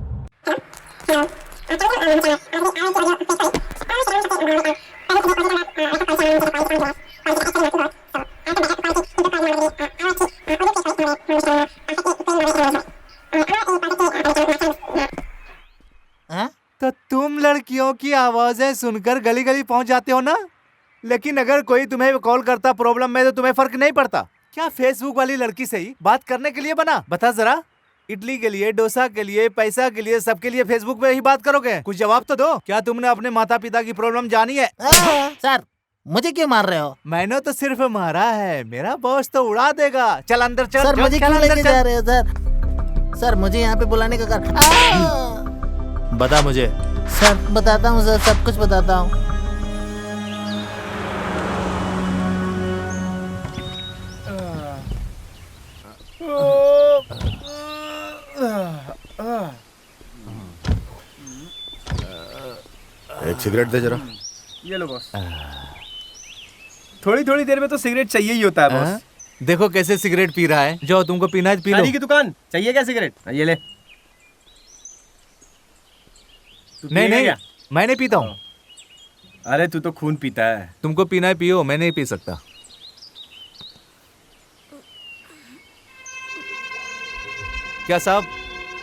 लोगों की आवाजें सुनकर गली गली पहुंच जाते हो ना, लेकिन अगर कोई तुम्हें कॉल करता प्रॉब्लम में तो तुम्हें फर्क नहीं पड़ता। क्या फेसबुक वाली लड़की से ही बात करने के लिए बना? बता जरा, इडली के लिए, डोसा के लिए, पैसा के लिए, सबके लिए फेसबुक पे ही बात करोगे? कुछ जवाब तो दो। क्या तुमने अपने माता पिता की प्रॉब्लम जानी है? सर मुझे क्यों मार रहे हो? मैंने तो सिर्फ मारा है, मेरा बॉस तो उड़ा देगा। चल अंदर चल। सर चल, मुझे चल, क्यों अंदर लेके चल। जा रहे हो सर? सर मुझे यहाँ पे बुलाने का कारण बता मुझे। सर बताता हूँ सर, सब कुछ बताता हूँ। एक सिगरेट दे जरा। ये लो बॉस। थोड़ी थोड़ी देर में तो सिगरेट चाहिए ही होता है बॉस। देखो कैसे सिगरेट पी रहा है। जो तुमको पीना है पी लो। शादी की दुकान चाहिए क्या सिगरेट? ये ले। नहीं नहीं, मैं नहीं पीता हूँ। अरे तू तो खून पीता है। तुमको पीना है पियो, मैं नहीं पी सकता। क्या साहब,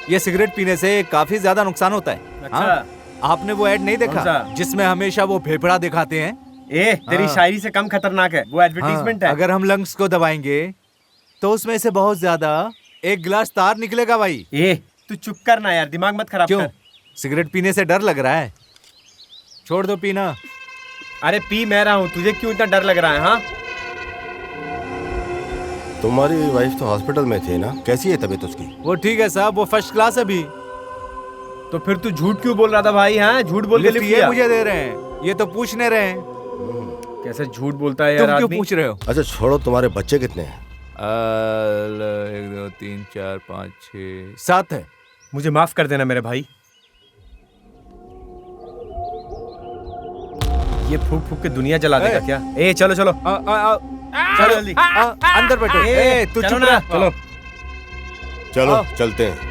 ये सिगरेट पीने से काफी ज्यादा नुकसान होता है। अच्छा। हाँ? आपने वो ऐड नहीं कौन देखा सा? जिसमें हमेशा वो फेफड़ा दिखाते हैं? तेरी हाँ। शायरी से कम खतरनाक है वो एडवर्टीजमेंट है। अगर हम लंग्स को दबाएंगे तो उसमें से बहुत ज्यादा एक गिलास तार निकलेगा भाई। तू चुप कर ना यार, दिमाग मत खराब क्यों? कर। सिगरेट पीने से डर लग रहा है? छोड़ दो पीना। अरे पी मैं रहा हूँ, तुझे क्यों इतना डर लग रहा है? हाँ तुम्हारी वाइफ तो हॉस्पिटल में थी ना, कैसी है तबीयत उसकी? वो ठीक है साहब, वो फर्स्ट क्लास है अभी। तो फिर तू झूठ क्यों बोल रहा था भाई? हाँ झूठ बोल के लिफ्ट लिफ्ट ये लिया। मुझे दे रहे हैं, ये तो पूछने रहे हैं। कैसे झूठ बोलता है यार तुम क्यों आदमी? पूछ रहे हो? अच्छा छोड़ो, तुम्हारे बच्चे कितने हैं? 1 2 3 4 5 6 7 है। मुझे माफ कर देना मेरे भाई। ये फूक फूक के दुनिया जला देगा क्या? चलो चलो चलो जल्दी अंदर बैठो। तू चलो चुप ना, रह। चलो चलो चलते हैं।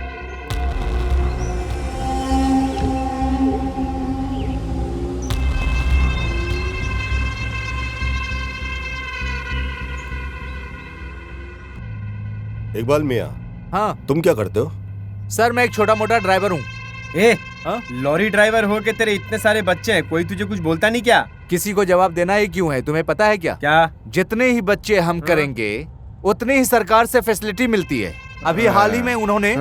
इकबाल मियाँ, हाँ तुम क्या करते हो? सर, मैं एक छोटा मोटा ड्राइवर हूँ। लॉरी ड्राइवर हो के तेरे इतने सारे बच्चे हैं, कोई तुझे कुछ बोलता नहीं क्या? किसी को जवाब देना ही क्यों है, तुम्हें पता है क्या? क्या? जितने ही बच्चे हम करेंगे उतनी ही सरकार से फैसिलिटी मिलती है। अभी हाल ही में उन्होंने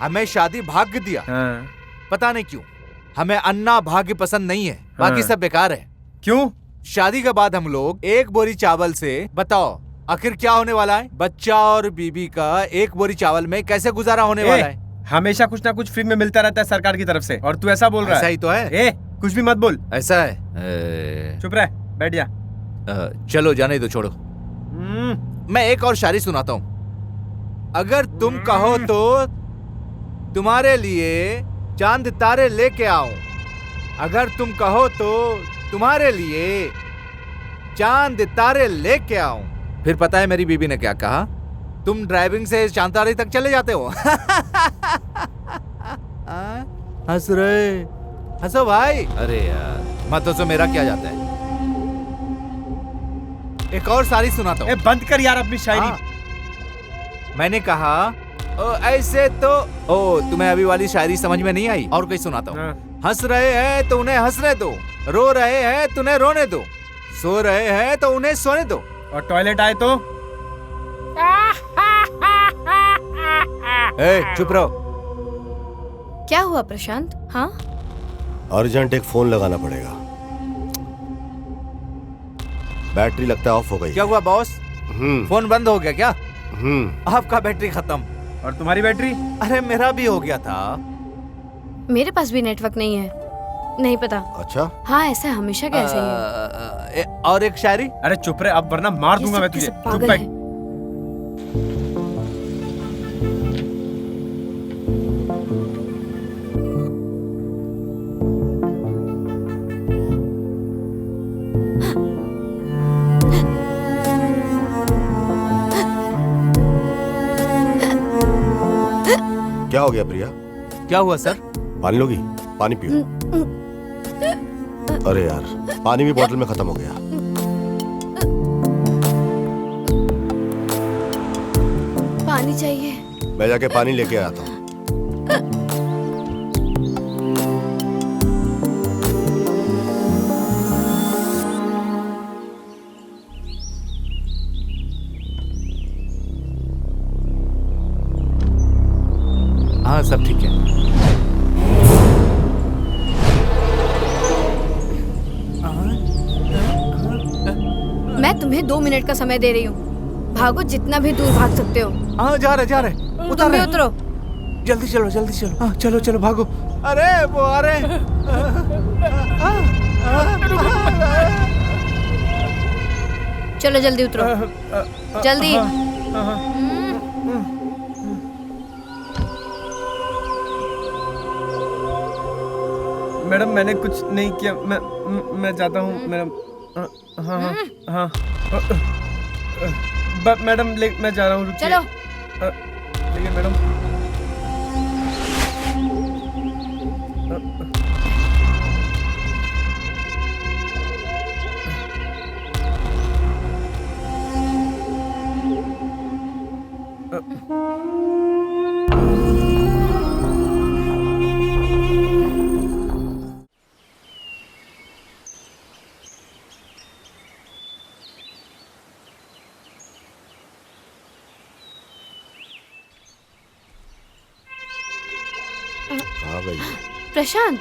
हमें शादी भाग्य दिया। पता नहीं क्यों, हमें अन्ना भाग्य पसंद नहीं है, बाकी सब बेकार है। क्यों? शादी के बाद हम लोग एक बोरी चावल से, बताओ आखिर क्या होने वाला है? बच्चा और बीबी का एक बोरी चावल में कैसे गुजारा होने वाला है? हमेशा कुछ ना कुछ फ्री में मिलता रहता है सरकार की तरफ से, और तू ऐसा बोल रहा है? ऐसा ही तो है। कुछ भी मत बोल। ऐसा है। चुप रह, बैठ जा। चलो जाने दो, छोड़ो। मैं एक और शायरी सुनाता हूँ। अगर तुम कहो तो तुम्हारे लिए चांद तारे लेके आऊं। अगर तुम कहो तो तुम्हारे लिए चांद तारे लेके आऊं। फिर पता है मेरी बीबी ने क्या कहा? तुम ड्राइविंग से चांद तारे तक चले जाते हो। हंस रहे, हंसो भाई। अरे यार मत हंसो, मेरा क्या जाता है। एक और शायरी सुनाता हूँ। बंद कर यार अपनी शायरी। मैंने कहा ओ ऐसे तो, ओ तुम्हें अभी वाली शायरी समझ में नहीं आई, और कोई सुनाता हूँ। हंस रहे हैं तो उन्हें हंसने दो, रो रहे हैं तो उन्हें रोने दो, सो रहे हैं तो उन्हें सोने दो, और टॉयलेट आए तो चुप रहो। क्या हुआ प्रशांत? हाँ अर्जेंट एक फोन लगाना पड़ेगा, बैटरी लगता है ऑफ हो गई। क्या हुआ बॉस? फोन बंद हो गया क्या? आपका बैटरी खत्म। और तुम्हारी बैटरी? अरे मेरा भी हो गया था। मेरे पास भी नेटवर्क नहीं है, नहीं पता। अच्छा हाँ ऐसा हमेशा कैसे ही है। और एक शायरी। अरे चुप रहे, अब वरना मार दूंगा मैं तुझे। चुप बैठ। क्या हो गया प्रिया? क्या हुआ सर? पानी लोगी? पानी पियो। अरे यार पानी भी बोतल में खत्म हो गया। पानी चाहिए। मैं जाके पानी लेके आता हूँ। हाँ सब ठीक है। मैं तुम्हें 2 मिनट का समय दे रही हूँ। भागो, जितना भी दूर भाग सकते हो। हाँ जा रहे उतर तुम भी रहे। उतरो। जल्दी चलो। हाँ चलो चलो भागो। अरे वो आ रहे हैं। चलो जल्दी उतरो, जल्दी। मैडम मैंने कुछ नहीं किया। मैं जाता हूँ मैडम। हाँ हाँ हाँ। मैडम मैं जा रहा हूँ, रुकिए। चलो। लेकिन मैडम कहाँ गई है? प्रशांत,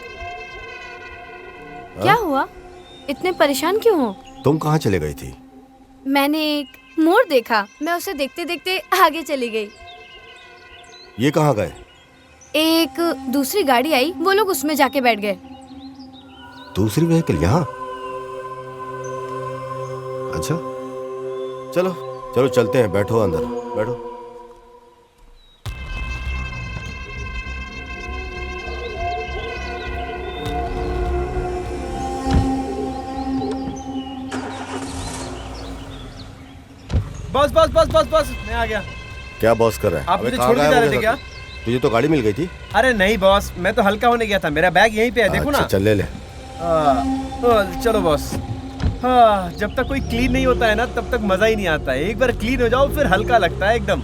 क्या हुआ? इतने परेशान क्यों हो? तुम कहाँ चले गई थी? मैंने एक मोर देखा, मैं उसे देखते देखते आगे चली गई। ये कहाँ गए? एक दूसरी गाड़ी आई, वो लोग उसमें जाके बैठ गए। दूसरी व्हीकल यहाँ? अच्छा चलो चलो चलते हैं, बैठो अंदर बैठो। बस बस बस बस बस मैं आ गया। क्या बॉस कर रहा है? आप अबे मुझे कहाँ छोड़ के गायब जा हो रहे गया थे क्या? था? तुझे तो गाड़ी मिल गई थी। अरे नहीं बॉस, मैं तो हल्का होने गया था, मेरा बैग यहीं पे है, देखो ना। अच्छा चल ले ले। चलो बॉस। हाँ, जब तक कोई क्लीन नहीं होता है ना तब तक मजा ही नहीं आता है। एक बार क्लीन हो जाओ फिर हल्का लगता है एकदम।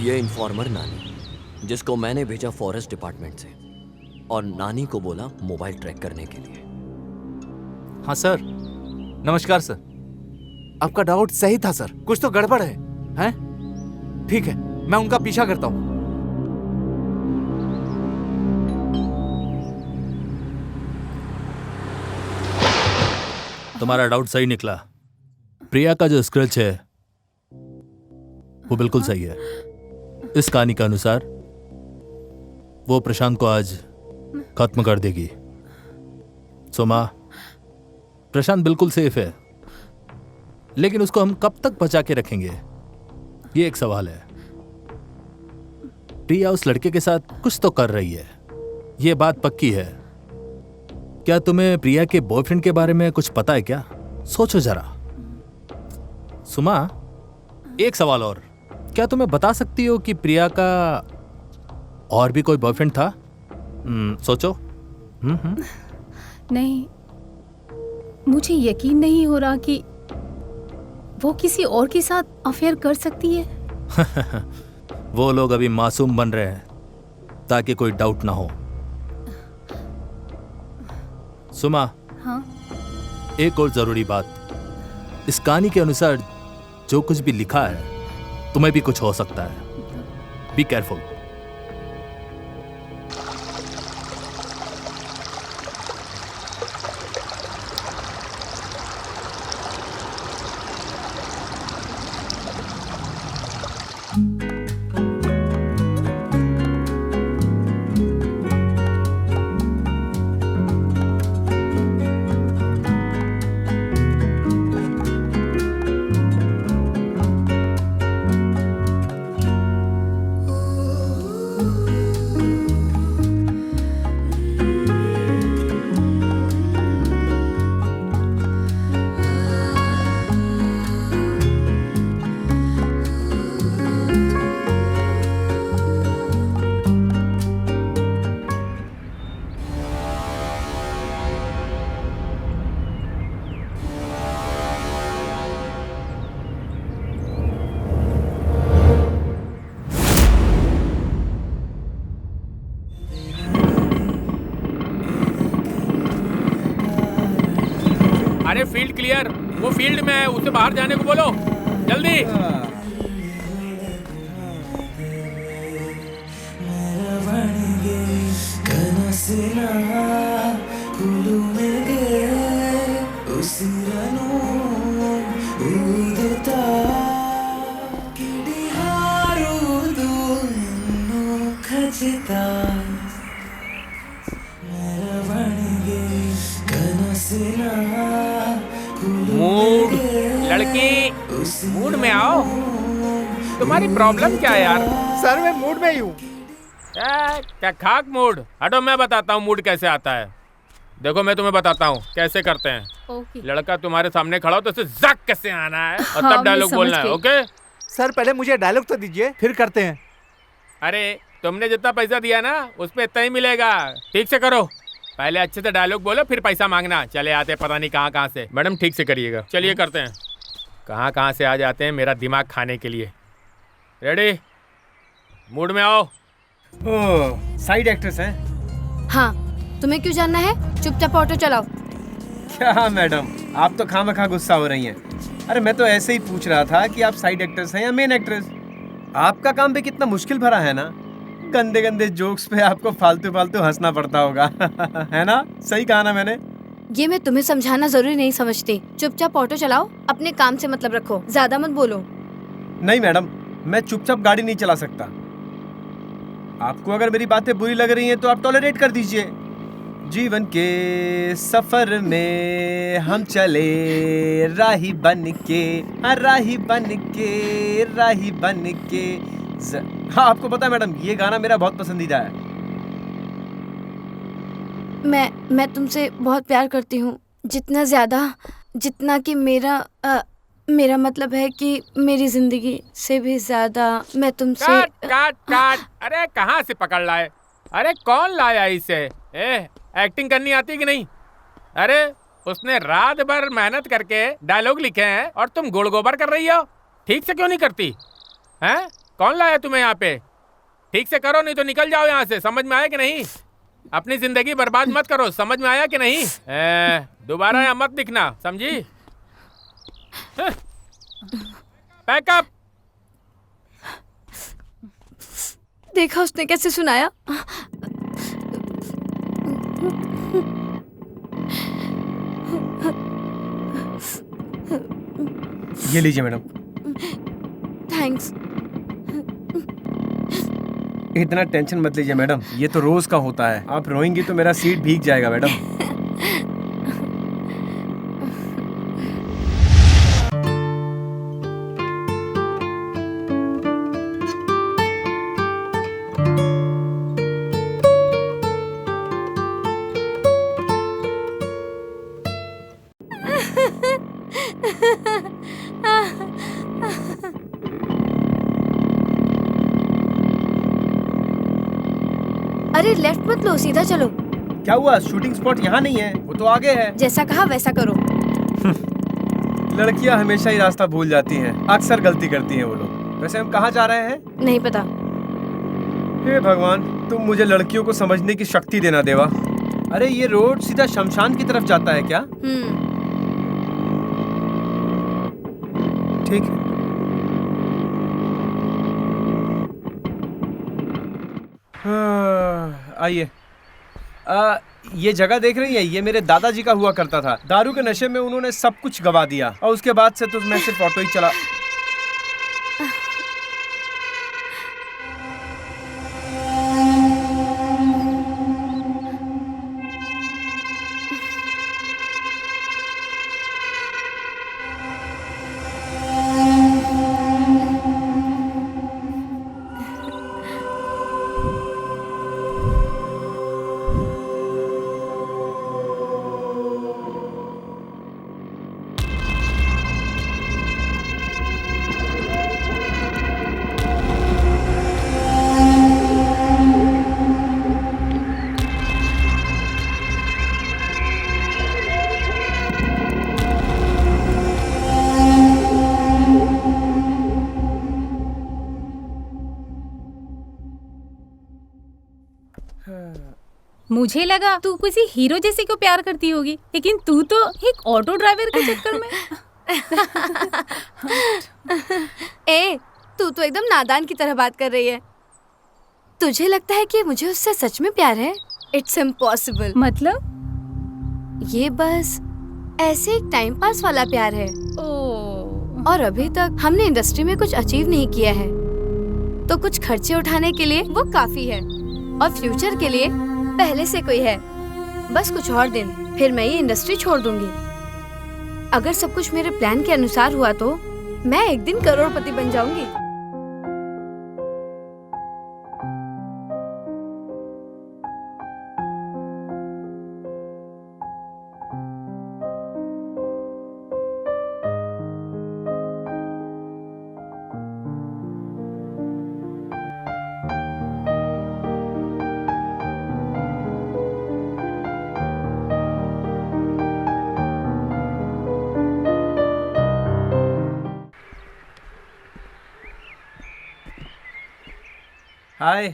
ये इन्फॉर्मर नानी, जिसको मैंने भेजा फॉरेस्ट डिपार्टमेंट से, और नानी को बोला मोबाइल ट्रैक करने के लिए। हाँ सर, नमस्कार सर। आपका डाउट सही था सर, कुछ तो गड़बड़ है, हैं? ठीक है, मैं उनका पीछा करता हूँ। तुम्हारा डाउट सही निकला। प्रिया का जो स्क्रैच है वो बिल्कुल सही है। इस कहानी के अनुसार वो प्रशांत को आज खत्म कर देगी। सोमा, प्रशांत बिल्कुल सेफ है, लेकिन उसको हम कब तक बचा के रखेंगे, ये एक सवाल है। प्रिया उस लड़के के साथ कुछ तो कर रही है, ये बात पक्की है। क्या तुम्हें प्रिया के बॉयफ्रेंड के बारे में कुछ पता है क्या? सोचो जरा। सुमा, एक सवाल और, क्या तुम्हें बता सकती हो कि प्रिया का और भी कोई बॉयफ्रेंड था? सोचो। नहीं, मुझे यकीन नहीं हो रहा कि वो किसी और के साथ अफेयर कर सकती है। वो लोग अभी मासूम बन रहे हैं ताकि कोई डाउट ना हो। सुमा, हाँ? एक और जरूरी बात, इस कहानी के अनुसार जो कुछ भी लिखा है तुम्हें भी कुछ हो सकता है। Be careful. अरे फील्ड क्लियर, वो फील्ड में है, उसे बाहर जाने को बोलो जल्दी। मूड लड़की, मूड में आओ। तुम्हारी प्रॉब्लम क्या है यार? सर मैं मूड में ही हूँ। क्या खाक मूड? हटो, मैं बताता हूँ मूड कैसे आता है। देखो मैं तुम्हें बताता हूँ कैसे करते हैं। ओके। लड़का तुम्हारे सामने खड़ा हो तो उसे जक कैसे आना है और हाँ, तब डायलॉग मैं बोलना समझ है। गई। ओके? सर पहले मुझे डायलॉग तो दीजिए, फिर करते हैं। अरे तुमने जितना पैसा दिया ना उस पे इतना ही मिलेगा। ठीक से करो, पहले अच्छे से डायलॉग बोलो फिर पैसा मांगना। चले आते पता नहीं कहाँ कहाँ से। मैडम ठीक से करिएगा। चलिए करते हैं। कहाँ कहाँ से आ जाते हैं मेरा दिमाग खाने के लिए। रेडी? मूड में आओ। ओह, साइड एक्ट्रेस हैं? हाँ, तुम्हें क्यों जानना है? चुपचाप ऑटो चलाओ। क्या मैडम, आप तो खामखा गुस्सा हो रही हैं। अरे मैं तो ऐसे ही पूछ रहा था कि आप साइड एक्ट्रेस हैं या मेन एक्ट्रेस। आपका काम भी कितना मुश्किल भरा है ना। गंदे गंदे जोक्स पे आपको फालतू फालतू हंसना पड़ता होगा। है ना? सही कहा ना मैंने? ये मैं तुम्हें समझाना जरूरी नहीं समझती। चुपचाप ऑटो चलाओ, अपने काम से मतलब रखो, ज्यादा मत बोलो। नहीं मैडम, मैं चुपचाप गाड़ी नहीं चला सकता। आपको अगर मेरी बातें बुरी लग रही हैं तो आप टॉलरेट कर दीजिए। जीवन के सफर में हम चले राही बन के, राही बन के, राही बन के। हाँ, आपको पता है मैडम, ये गाना मेरा बहुत पसंदीदा है। मैं तुमसे बहुत प्यार करती हूँ, जितना ज्यादा जितना कि मेरा मतलब है कि मेरी जिंदगी से भी ज्यादा मैं तुमसे। काट काट काट। अरे कहाँ से पकड़ लाए? अरे कौन लाया इसे? एक्टिंग करनी आती कि नहीं? अरे उसने रात भर मेहनत करके डायलॉग लिखे हैं और तुम गुड़ गोबर कर रही हो। ठीक से क्यों नहीं करती? हैं? कौन लाया तुम्हें यहाँ पे? ठीक से करो नहीं तो निकल जाओ यहाँ से। समझ में आया कि नहीं? अपनी जिंदगी बर्बाद मत करो। समझ में आया कि नहीं? दोबारा यहाँ मत दिखना, समझी? पैकअप। देखा उसने कैसे सुनाया। ये लीजिए मैडम। थैंक्स। इतना टेंशन मत लीजिए मैडम, ये तो रोज का होता है। आप रोएंगी तो मेरा सीट भीग जाएगा मैडम। अरे लेफ्ट मत लो, सीधा चलो। क्या हुआ? शूटिंग स्पॉट यहाँ नहीं है, वो तो आगे है। जैसा कहा वैसा करो। लड़कियाँ हमेशा ही रास्ता भूल जाती हैं, अक्सर गलती करती हैं वो लोग। वैसे हम कहाँ जा रहे हैं? नहीं पता। हे भगवान, तुम मुझे लड़कियों को समझने की शक्ति देना देवा। अरे ये रोड सीधा शमशान की तरफ जाता है क्या? ठीक है। आइए। ये जगह देख रही है, ये मेरे दादाजी का हुआ करता था। दारू के नशे में उन्होंने सब कुछ गवा दिया और उसके बाद से तो मैं सिर्फ ऑटो ही चला। मुझे लगा तू किसी हीरो जैसे को प्यार करती होगी, लेकिन तू तो एक ऑटो ड्राइवर के चक्कर में। ए, तू तो एकदम नादान की तरह बात कर रही है। तुझे लगता है कि मुझे उससे सच में प्यार है? It's impossible. मतलब? ये बस ऐसे एक टाइम पास वाला प्यार है। और अभी तक हमने इंडस्ट्री में कुछ अचीव नहीं किया है, तो कुछ खर्चे उठाने के लिए वो काफी है, और फ्यूचर के लिए पहले से कोई है। बस कुछ और दिन, फिर मैं ये इंडस्ट्री छोड़ दूंगी। अगर सब कुछ मेरे प्लान के अनुसार हुआ तो मैं एक दिन करोड़पति बन जाऊंगी। हाय,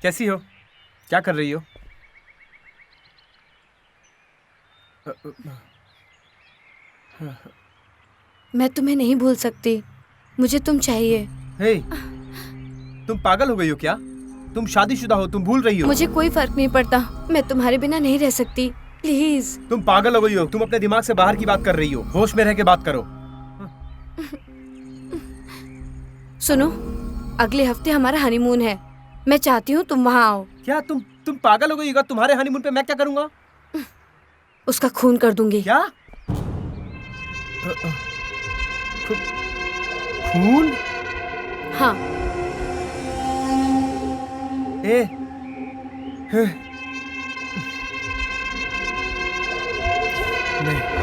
कैसी हो? क्या कर रही हो? मैं तुम्हें नहीं भूल सकती, मुझे तुम चाहिए। हे, तुम पागल हो गई हो क्या? तुम शादीशुदा हो, तुम भूल रही हो। मुझे कोई फर्क नहीं पड़ता, मैं तुम्हारे बिना नहीं रह सकती, प्लीज। तुम पागल हो गई हो, तुम अपने दिमाग से बाहर की बात कर रही हो। होश में रह के बात करो। सुनो, अगले हफ्ते हमारा हनीमून है, मैं चाहती हूँ तुम वहाँ आओ। क्या तुम पागल हो गई हो? तुम्हारे हनीमून पे मैं क्या करूँगा? उसका खून कर दूंगी। क्या? खून? हाँ। नहीं।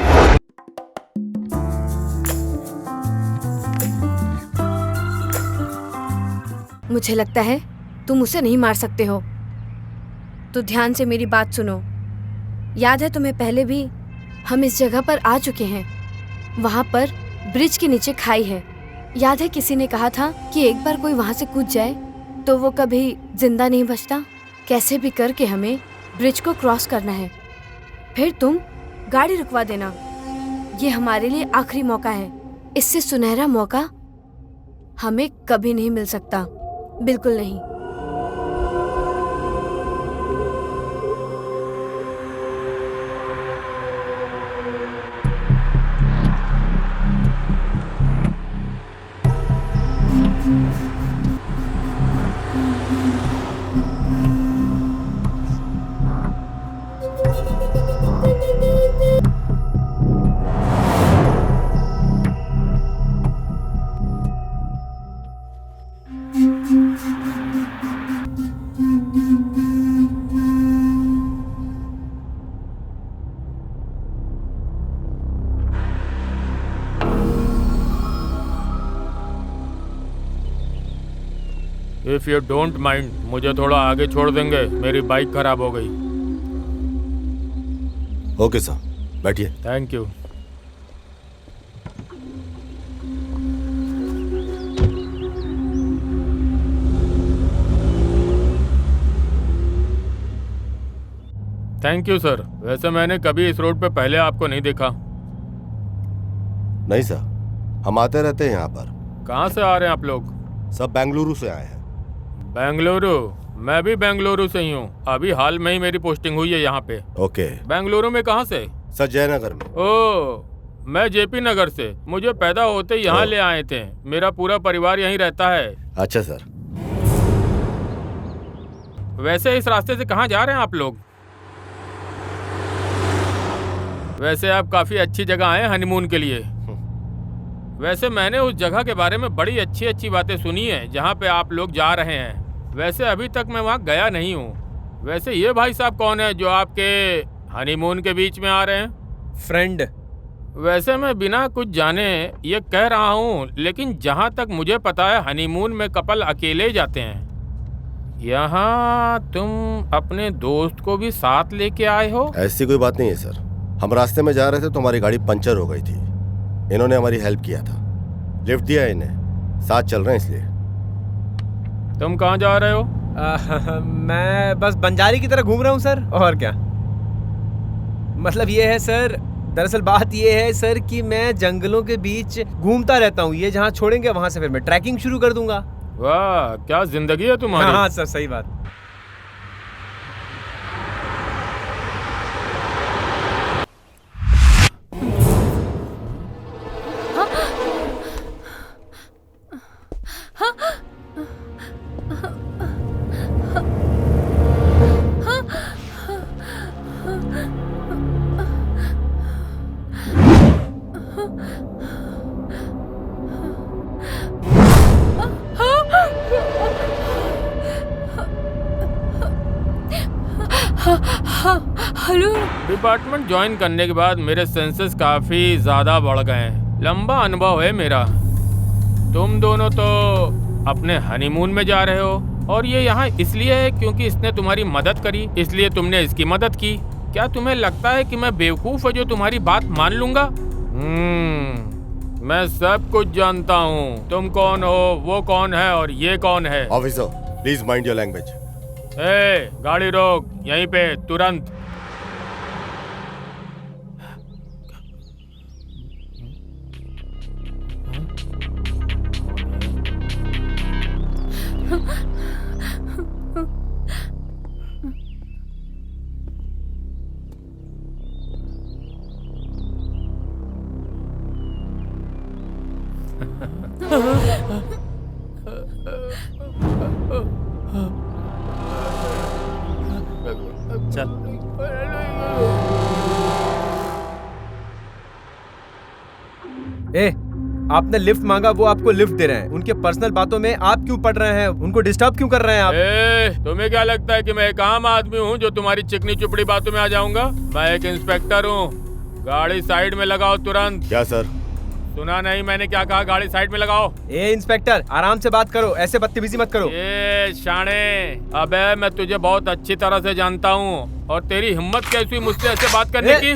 मुझे लगता है तुम उसे नहीं मार सकते हो, तो ध्यान से मेरी बात सुनो। याद है तुम्हें, पहले भी हम इस जगह पर आ चुके हैं। वहाँ पर ब्रिज के नीचे खाई है। याद है किसी ने कहा था कि एक बार कोई वहाँ से कूद जाए तो वो कभी जिंदा नहीं बचता। कैसे भी करके हमें ब्रिज को क्रॉस करना है, फिर तुम गाड़ी रुकवा देना। ये हमारे लिए आखिरी मौका है, इससे सुनहरा मौका हमें कभी नहीं मिल सकता, बिल्कुल नहीं। इफ यू डोंट माइंड, मुझे थोड़ा आगे छोड़ देंगे, मेरी बाइक खराब हो गई। ओके सर, बैठिए। Thank you. Thank you sir. वैसे मैंने कभी इस रोड पे पहले आपको नहीं देखा। नहीं सर, हम आते रहते हैं यहाँ पर। कहाँ से आ रहे हैं आप लोग? सब बेंगलुरु से आए हैं। बेंगलुरु? मैं भी बेंगलुरु से ही हूँ, अभी हाल में ही मेरी पोस्टिंग हुई है यहाँ पे। ओके। बेंगलुरु में कहाँ से? सर जयनगर में। ओह, मैं जेपी नगर से। मुझे पैदा होते यहाँ ले आए थे, मेरा पूरा परिवार यहीं रहता है। अच्छा सर। वैसे इस रास्ते से कहाँ जा रहे हैं आप लोग? वैसे आप काफी अच्छी जगह आए हनीमून के लिए। वैसे मैंने उस जगह के बारे में बड़ी अच्छी अच्छी बातें सुनी है जहाँ पे आप लोग जा रहे हैं। वैसे अभी तक मैं वहाँ गया नहीं हूँ। वैसे ये भाई साहब कौन है जो आपके हनीमून के बीच में आ रहे हैं? फ्रेंड। वैसे मैं बिना कुछ जाने ये कह रहा हूँ, लेकिन जहाँ तक मुझे पता है हनीमून में कपल अकेले जाते हैं। यहाँ तुम अपने दोस्त को भी साथ लेके आए हो? ऐसी कोई बात नहीं है सर, हम रास्ते में जा रहे थे तो हमारी गाड़ी पंचर हो गई थी। इन्होंने हमारी हेल्प किया था, लिफ्ट दिया इन्हें, साथ चल रहे हैं इसलिए। तुम कहाँ जा रहे हो? मैं बस बंजारी की तरह घूम रहा हूँ सर, और क्या। मतलब ये है सर, दरअसल बात ये है सर कि मैं जंगलों के बीच घूमता रहता हूँ। ये जहाँ छोड़ेंगे वहाँ से फिर मैं ट्रैकिंग शुरू कर दूंगा। वाह, क्या जिंदगी है तुम्हारी। हाँ सर, सही बात। हेलो। डिपार्टमेंट ज्वाइन करने के बाद मेरे सेंसेस काफी ज्यादा बढ़ गए हैं। लंबा अनुभव है मेरा। तुम दोनों तो अपने हनीमून में जा रहे हो और ये यहाँ इसलिए है क्योंकि इसने तुम्हारी मदद करी, इसलिए तुमने इसकी मदद की। क्या तुम्हें लगता है कि मैं बेवकूफ हूँ जो तुम्हारी बात मान लूंगा? मैं सब कुछ जानता हूँ। तुम कौन हो, वो कौन है और ये कौन है। Officer please mind your language. गाड़ी रोक यहीं पे तुरंत। चल। आपने लिफ्ट मांगा, वो आपको लिफ्ट दे रहे हैं। उनके पर्सनल बातों में आप क्यों पड़ रहे हैं? उनको डिस्टर्ब क्यों कर रहे हैं आप? तुम्हें क्या लगता है कि मैं एक आम आदमी हूँ जो तुम्हारी चिकनी चुपड़ी बातों में आ जाऊंगा? मैं एक इंस्पेक्टर हूँ। गाड़ी साइड में लगाओ तुरंत। क्या सर? सुना नहीं मैंने क्या कहा? गाड़ी साइड में लगाओ। इंस्पेक्टर आराम से बात करो, ऐसे बदतमीजी मत करो। शाणे, अबे मैं तुझे बहुत अच्छी तरह से जानता हूँ और तेरी हिम्मत कैसी हुई मुझसे ऐसे बात करने की?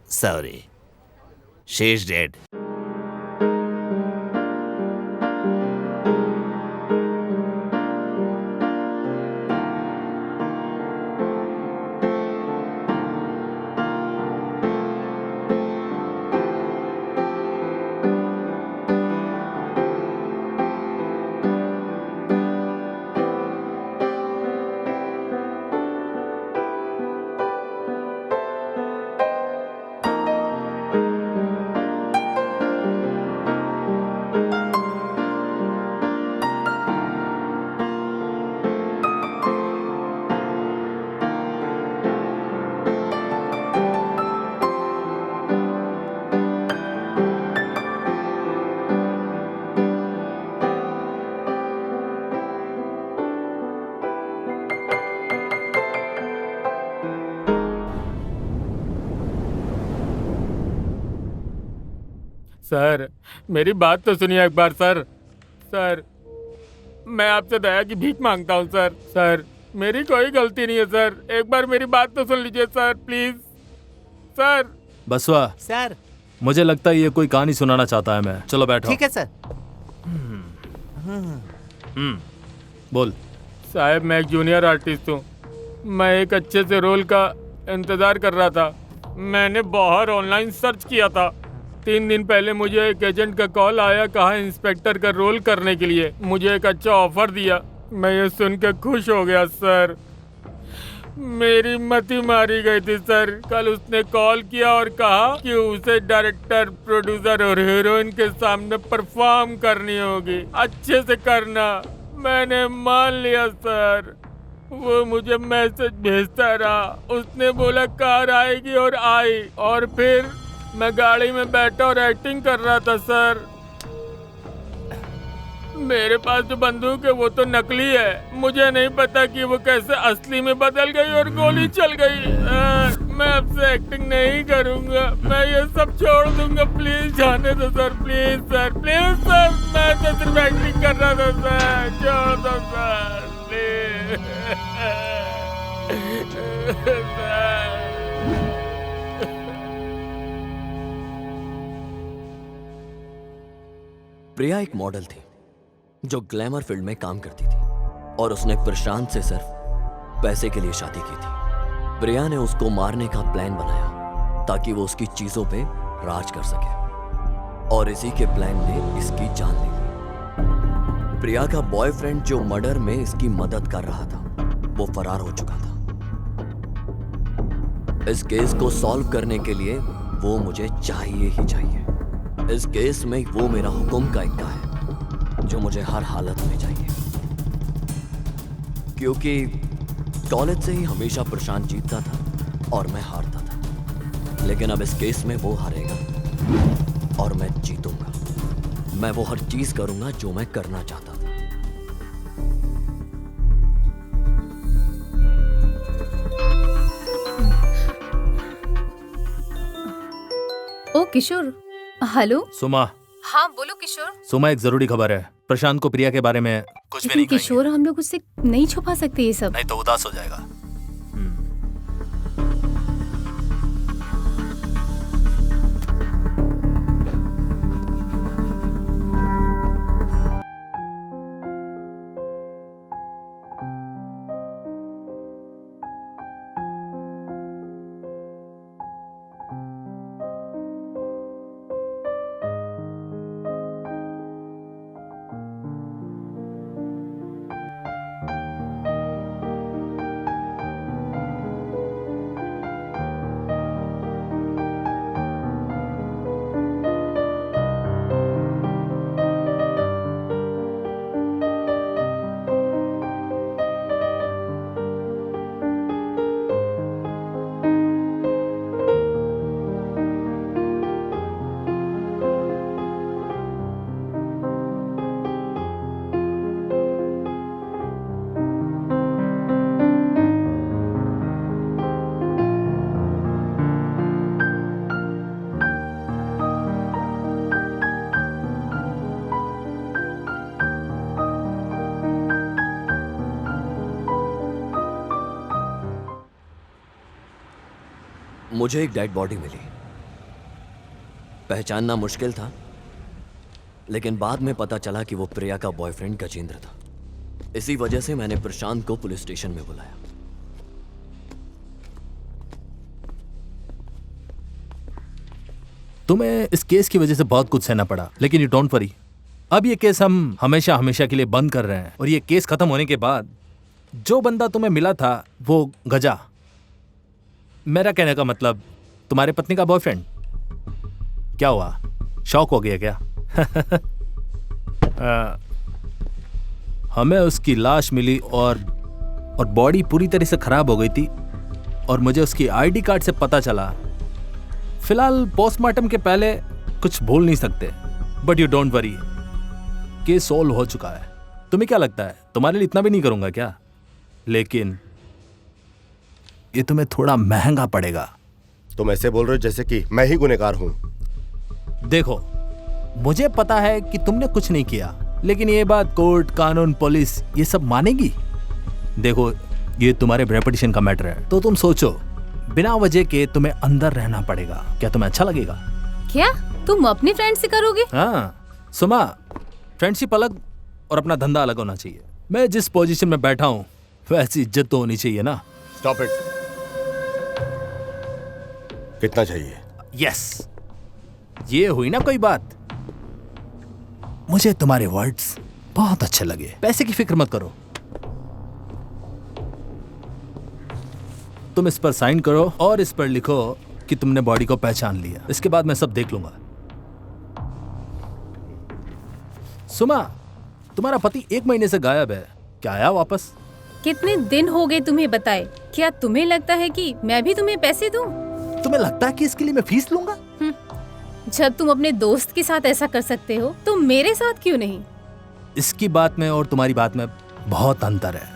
Sorry. She's dead. सर मेरी बात तो सुनिए एक बार। सर मैं आपसे दया की भीख मांगता हूँ सर। सर मेरी कोई गलती नहीं है सर, एक बार मेरी बात तो सुन लीजिए सर प्लीज। सर। बसवा सर मुझे लगता है ये कोई कहानी सुनाना चाहता है। मैं चलो बैठो। ठीक है सर। बोल। साहब मैं एक जूनियर आर्टिस्ट हूँ। मैं एक अच्छे से रोल का इंतजार कर रहा था। मैंने बाहर ऑनलाइन सर्च किया था। 3 दिन पहले मुझे एक एजेंट का कॉल आया, कहा इंस्पेक्टर का रोल करने के लिए। मुझे एक अच्छा ऑफर दिया। मैं ये सुन के खुश हो गया सर। मेरी मति मारी गई थी सर। कल उसने कॉल किया और कहा कि उसे डायरेक्टर, प्रोड्यूसर और हीरोइन के सामने परफॉर्म करनी होगी। अच्छे से करना। मैंने मान लिया सर। वो मुझे मैसेज भेजता रहा। उसने बोला कार आएगी और आई, और फिर मैं गाड़ी में बैठा और एक्टिंग कर रहा था सर। मेरे पास जो बंदूक है वो तो नकली है। मुझे नहीं पता कि वो कैसे असली में बदल गई और गोली चल गई। मैं अब से एक्टिंग नहीं करूंगा। मैं ये सब छोड़ दूंगा। प्लीज जाने दो sir. Please sir, please sir. मैं तो सिर्फ एक्टिंग कर रहा था सर। छोड़ दो सर प्लीज सर। प्रिया एक मॉडल थी जो ग्लैमर फील्ड में काम करती थी और उसने प्रशांत से सिर्फ पैसे के लिए शादी की थी। प्रिया ने उसको मारने का प्लान बनाया ताकि वो उसकी चीजों पे राज कर सके, और इसी के प्लान ने इसकी जान ले ली। प्रिया का बॉयफ्रेंड जो मर्डर में इसकी मदद कर रहा था वो फरार हो चुका था। इस केस को सॉल्व करने के लिए वो मुझे चाहिए ही चाहिए। इस केस में वो मेरा हुक्म का इक्का है जो मुझे हर हालत में चाहिए, क्योंकि कॉलेज से ही हमेशा प्रशांत जीतता था और मैं हारता था। लेकिन अब इस केस में वो हारेगा और मैं जीतूंगा। मैं वो हर चीज करूंगा जो मैं करना चाहता था। ओ किशोर, हेलो। सुमा, हाँ बोलो किशोर। सुमा, एक जरूरी खबर है। प्रशांत को प्रिया के बारे में कुछ भी नहीं कहेंगे। किशोर, हम लोग उससे नहीं छुपा सकते ये सब। नहीं तो उदास हो जाएगा। मुझे एक डेड बॉडी मिली। पहचानना मुश्किल था, लेकिन बाद में पता चला कि वो प्रिया का बॉयफ्रेंड गजेंद्र था। इसी वजह से मैंने प्रशांत को पुलिस स्टेशन में बुलाया। तुम्हें इस केस की वजह से बहुत कुछ सहना पड़ा, लेकिन यू डोंट वरी। अब ये केस हम हमेशा हमेशा के लिए बंद कर रहे हैं, और ये केस खत्म होने के बाद जो बंदा तुम्हें मिला था वो गजा, मेरा कहने का मतलब तुम्हारे पत्नी का बॉयफ्रेंड। क्या हुआ, शौक हो गया क्या? हमें उसकी लाश मिली और बॉडी पूरी तरह से खराब हो गई थी, और मुझे उसकी आईडी कार्ड से पता चला। फिलहाल पोस्टमार्टम के पहले कुछ बोल नहीं सकते, but you don't worry, case solve हो चुका है। तुम्हें क्या लगता है, तुम्हारे लिए इतना भी नहीं करूंगा क्या? लेकिन ये तुम्हें थोड़ा महंगा पड़ेगा। तुम ऐसे बोल रहे हो जैसे कि मैं ही गुनहगार हूं। देखो, मुझे पता है कि तुमने कुछ नहीं किया, लेकिन ये बात कोर्ट, कानून, पुलिस ये सब मानेगी? देखो, ये तुम्हारे रेपुटेशन का मैटर है, तो तुम सोचो, बिना वजह के तुम्हें अंदर रहना पड़ेगा। क्या तुम्हें अच्छा लगेगा? क्या तुम अपनी फ्रेंड से करोगे? हाँ सुमा, फ्रेंडशिप अलग और अपना धंधा अलग होना चाहिए। मैं जिस पोजीशन में बैठा हूँ वैसी इज्जत तो होनी चाहिए ना। Stop it. कितना चाहिए? यस, ये हुई ना कोई बात। मुझे तुम्हारे वर्ड्स बहुत अच्छे लगे। पैसे की फिक्र मत करो, तुम इस पर साइन करो और इस पर लिखो कि तुमने बॉडी को पहचान लिया। इसके बाद मैं सब देख लूंगा। सुमा, तुम्हारा पति 1 महीने से गायब है, क्या आया वापस? कितने दिन हो गए तुम्हें बताए? क्या तुम्हें लगता है कि मैं भी तुम्हें पैसे दूं? तुम्हें लगता है कि इसके लिए मैं फीस लूंगा? जब तुम अपने दोस्त के साथ ऐसा कर सकते हो तो मेरे साथ क्यों नहीं? इसकी बात में और तुम्हारी बात में बहुत अंतर है।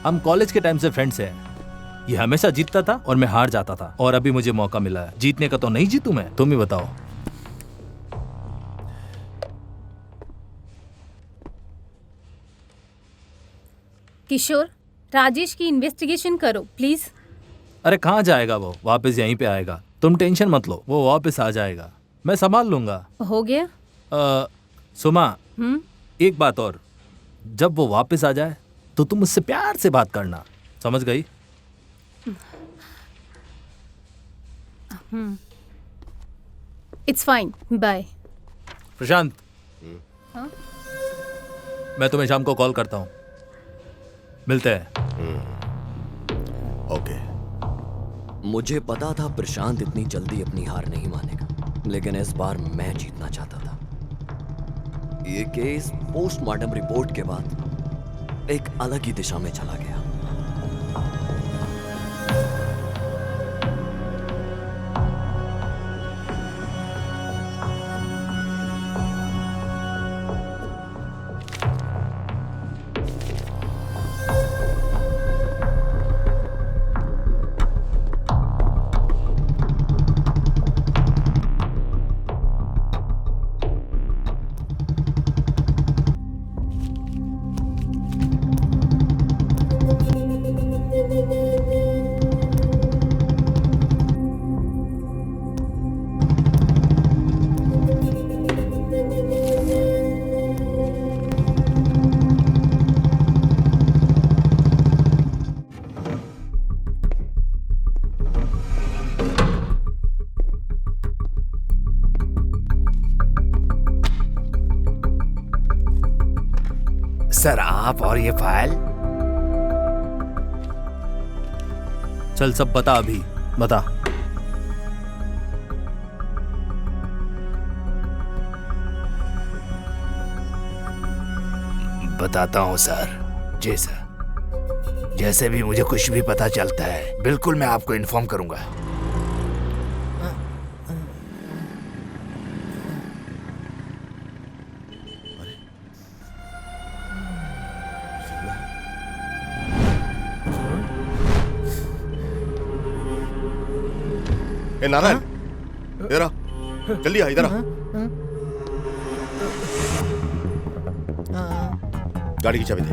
हम कॉलेज के टाइम से फ्रेंड्स हैं। ये हमेशा जीतता था और मैं हार जाता था, और अभी मुझे मौका मिला है जीतने का, तो नहीं जीतू मैं? तुम ही बताओ। किशोर, राजेश की इन्वेस्टिगेशन करो प्लीज। अरे कहाँ जाएगा वो, वापस यहीं पे आएगा। तुम टेंशन मत लो, वो वापस आ जाएगा, मैं संभाल लूंगा। हो गया? सुमा, एक बात और, जब वो वापस आ जाए तो तुम उससे प्यार से बात करना, समझ गई? It's fine, bye. प्रशांत, हाँ? मैं तुम्हें शाम को कॉल करता हूँ। मिलते हैं। ओके। मुझे पता था प्रशांत इतनी जल्दी अपनी हार नहीं मानेगा, लेकिन इस बार मैं जीतना चाहता था। ये केस पोस्टमार्टम रिपोर्ट के बाद एक अलग ही दिशा में चला गया। सर आप और ये फाइल। चल सब बता, अभी बता। बताता हूँ सर। जी सर, जैसे भी मुझे कुछ भी पता चलता है बिल्कुल मैं आपको इन्फॉर्म करूंगा। ए नारायण, इधर आ, जल्दी आ, इधर आ। गाड़ी की चाबी दे।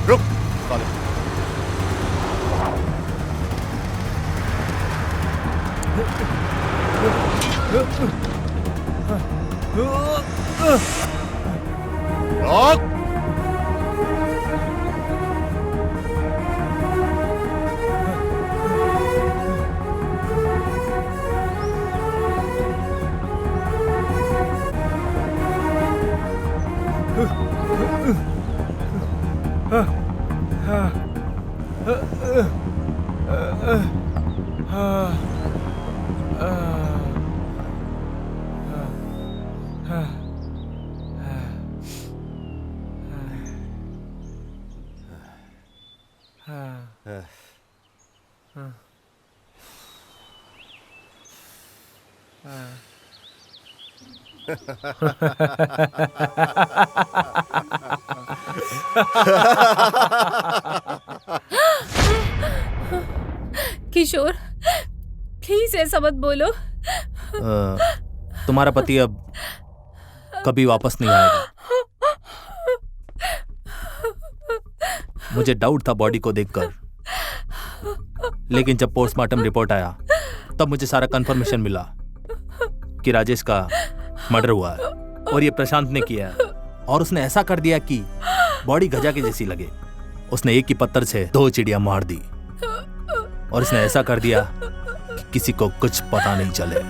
रुक साले। रोक। किशोर, प्लीज ऐसा मत बोलो। तुम्हारा पति अब कभी वापस नहीं आएगा। मुझे डाउट था बॉडी को देखकर, लेकिन जब पोस्टमार्टम रिपोर्ट आया तब मुझे सारा कंफर्मेशन मिला कि राजेश का मर्डर हुआ है और ये प्रशांत ने किया है। और उसने ऐसा कर दिया कि बॉडी गजा की जैसी लगे। उसने एक ही पत्थर से 2 चिड़िया मार दी और इसने ऐसा कर दिया कि किसी को कुछ पता नहीं चले।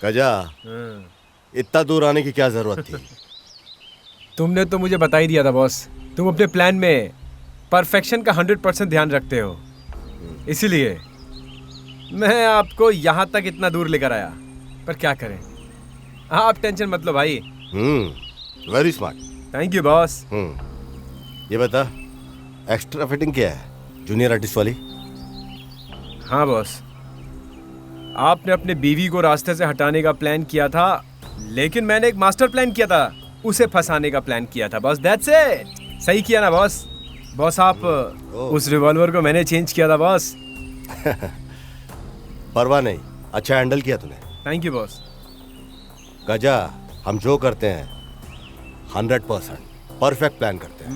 गजा, इतना दूर आने की क्या जरूरत थी? तुमने तो मुझे बता ही दिया था बॉस। तुम अपने प्लान में परफेक्शन का 100% ध्यान रखते हो, इसीलिए मैं आपको यहाँ तक इतना दूर लेकर आया। पर क्या करें, आप टेंशन मत लो भाई। Very smart. Thank you boss. ये बता, एक्स्ट्रा फिटिंग क्या है? जूनियर आर्टिस्ट वाली? हाँ बॉस, आपने अपने बीवी को रास्ते से हटाने का प्लान किया था, लेकिन मैंने एक मास्टर प्लान किया था, उसे फंसाने का प्लान किया था बॉस। That's it. सही किया ना बॉस? बॉस आप उस रिवॉल्वर को मैंने चेंज किया था बॉस। परवाह नहीं, अच्छा हैंडल किया तूने। Thank you boss. गजा, हम जो करते हैं 100% परफेक्ट प्लान करते हैं,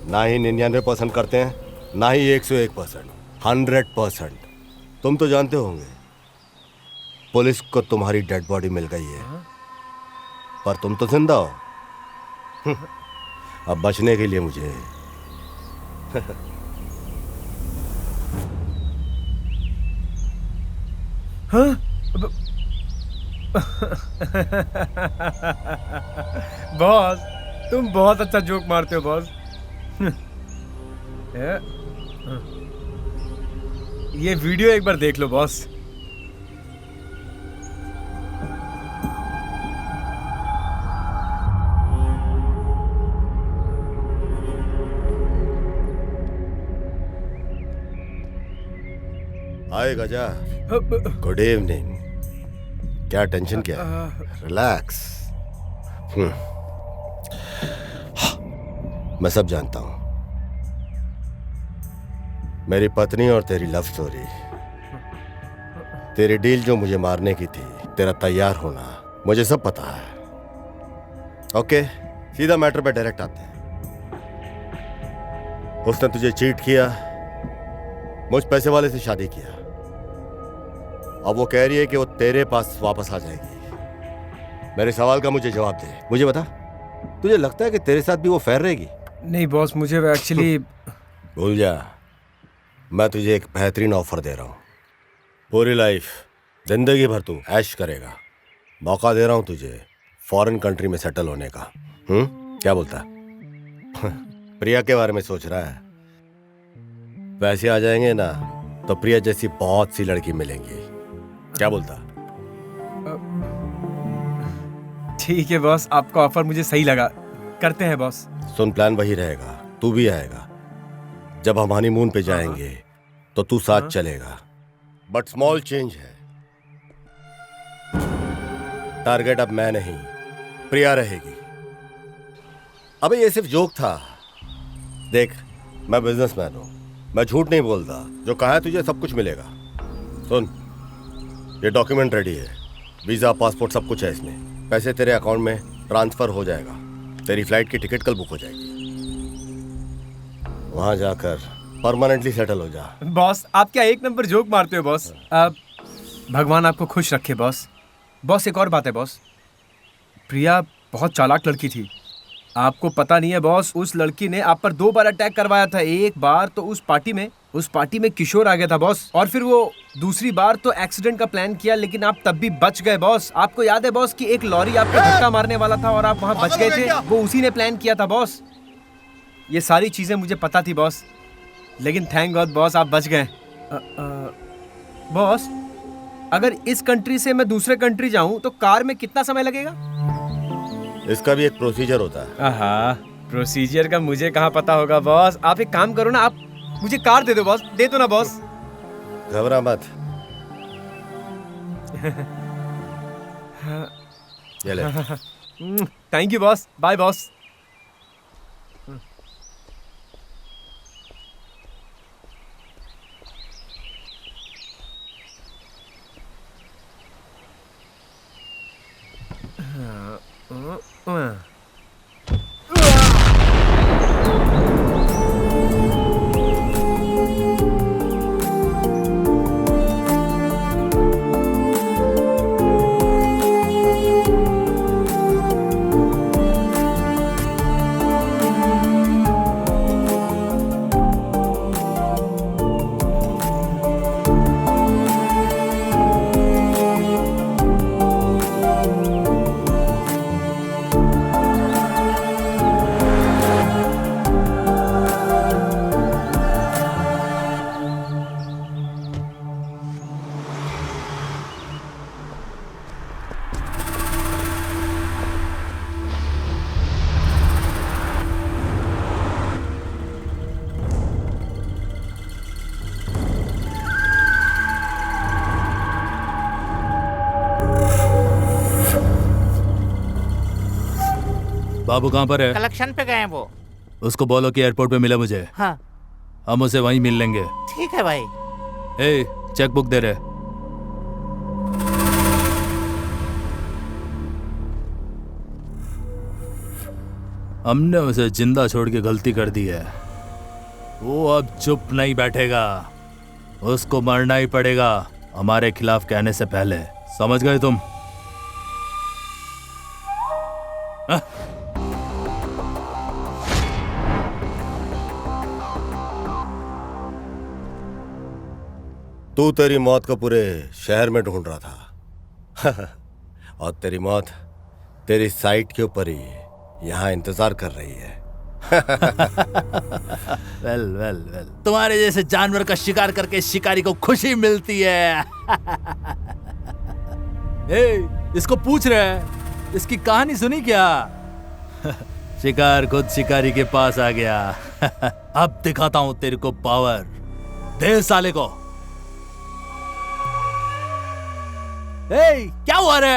ना ही 99% करते हैं, ना ही 101%, 100%। तुम तो जानते होंगे पुलिस को तुम्हारी डेड बॉडी मिल गई है, पर तुम तो जिंदा हो। अब बचने के लिए मुझे हाँ? बॉस तुम बहुत अच्छा जोक मारते हो बॉस। ये वीडियो एक बार देख लो बॉस। हाय गजा, गुड इवनिंग। क्या टेंशन क्या? रिलैक्स। मैं सब जानता हूं, मेरी पत्नी और तेरी लव स्टोरी, तेरी डील जो मुझे मारने की थी, तेरा तैयार होना, मुझे सब पता है। ओके, सीधा मैटर पे डायरेक्ट आते हैं। उसने तुझे चीट किया, मुझ पैसे वाले से शादी किया, अब वो कह रही है कि वो तेरे पास वापस आ जाएगी। मेरे सवाल का मुझे जवाब दे। मुझे बता, तुझे लगता है कि तेरे साथ भी वो फेयर रहेगी? नहीं बॉस, मुझे एक्चुअली भूल जा, मैं तुझे एक बेहतरीन ऑफर दे रहा हूं। पूरी लाइफ, जिंदगी भर तू ऐश करेगा। मौका दे रहा हूं तुझे फॉरेन कंट्री में सेटल होने का। क्या बोलता? प्रिया के बारे में सोच रहा है? पैसे आ जाएंगे ना तो प्रिया जैसी बहुत सी लड़की मिलेंगी। क्या बोलता? ठीक है बॉस, आपका ऑफर मुझे सही लगा, करते हैं बॉस। सुन, प्लान वही रहेगा, तू भी आएगा। जब हम हनीमून पे जाएंगे तो तू साथ चलेगा, बट स्मॉल चेंज है। टारगेट अब मैं नहीं, प्रिया रहेगी। अबे ये सिर्फ जोक था। देख, मैं बिजनेसमैन हूं, मैं झूठ नहीं बोलता। जो कहा है तुझे सब कुछ मिलेगा। सुन, ये डॉक्यूमेंट रेडी है, वीजा, पासपोर्ट, सब कुछ है इसमें। पैसे तेरे अकाउंट में ट्रांसफर हो जाएगा। तेरी फ्लाइट की टिकट कल बुक हो जाएगी। वहां जाकर परमानेंटली सेटल हो जा। बॉस आप क्या एक नंबर जोक मारते हो बॉस। भगवान आपको खुश रखे बॉस। बॉस एक और बात है बॉस, प्रिया बहुत चालाक लड़की थी। आपको पता नहीं है बॉस, उस लड़की ने आप पर 2 बार अटैक करवाया था। एक बार तो उस पार्टी में किशोर आ गया था बॉस, और फिर वो दूसरी बार तो एक्सीडेंट का प्लान किया, लेकिन आप तब भी बच गए बॉस। आपको याद है बॉस कि एक लॉरी आपको धक्का मारने वाला था और आप वहां बच गए थे? वो उसी ने प्लान किया था बॉस। ये सारी चीजें मुझे पता थी बॉस, लेकिन थैंक गॉड बॉस आप बच गए। बॉस अगर इस कंट्री से मैं दूसरे कंट्री जाऊं तो कार में कितना समय लगेगा? इसका भी एक प्रोसीजर होता है। आहा, प्रोसीजर का मुझे कहाँ पता होगा बॉस। आप एक काम करो ना, आप मुझे कार दे दो बॉस। दे दो ना बॉस। घबरा मत। ये ले। Thank you boss. Bye boss. बाबू कहाँ पर है? कलेक्शन पे गए हैं वो। उसको बोलो कि एयरपोर्ट पे मिले मुझे। हाँ हम उसे वहीं मिल लेंगे। ठीक है भाई। ए, चेक बुक दे रहे। हमने उसे जिंदा छोड़ के गलती कर दी है। वो अब चुप नहीं बैठेगा, उसको मरना ही पड़ेगा हमारे खिलाफ कहने से पहले। समझ गए तुम? तू तेरी मौत को पूरे शहर में ढूंढ रहा था और तेरी मौत तेरी साइट के ऊपर ही यहाँ इंतजार कर रही है। वेल वेल वेल, तुम्हारे जैसे जानवर का शिकार करके शिकारी को खुशी मिलती है। ए, इसको पूछ रहे हैं, इसकी कहानी सुनी क्या? शिकार खुद शिकारी के पास आ गया। अब दिखाता हूं तेरे को पावर। दे साले को। ए, क्या हुआ रे?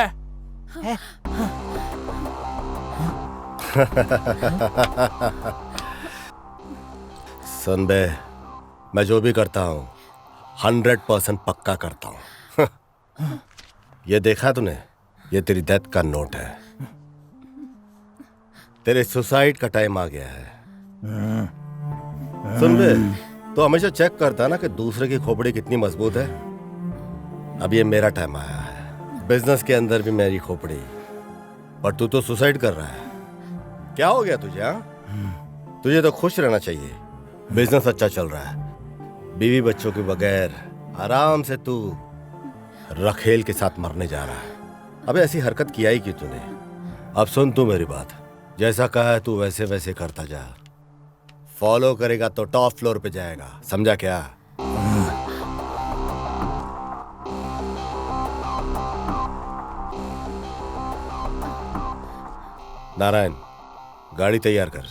सुन बे, मैं जो भी करता हूँ 100% पक्का करता हूँ। ये देखा तूने? ये तेरी डेथ का नोट है। तेरे सुसाइड का टाइम आ गया है। सुन बे, तो हमेशा चेक करता है ना कि दूसरे की खोपड़ी कितनी मजबूत है। अब ये मेरा टाइम आया है। बिजनेस के अंदर भी मेरी खोपड़ी, पर तू तो सुसाइड कर रहा है। क्या हो गया तुझे? हाँ, तुझे तो खुश रहना चाहिए। बिजनेस अच्छा चल रहा है, बीवी बच्चों के बगैर आराम से तू रखेल के साथ मरने जा रहा है। अबे ऐसी हरकत किया ही क्यों तूने? अब सुन तू मेरी बात, जैसा कहा है तू वैसे वैसे करता जा। फॉलो करेगा तो टॉप फ्लोर पे जाएगा, समझा क्या? नारायण, गाड़ी तैयार कर।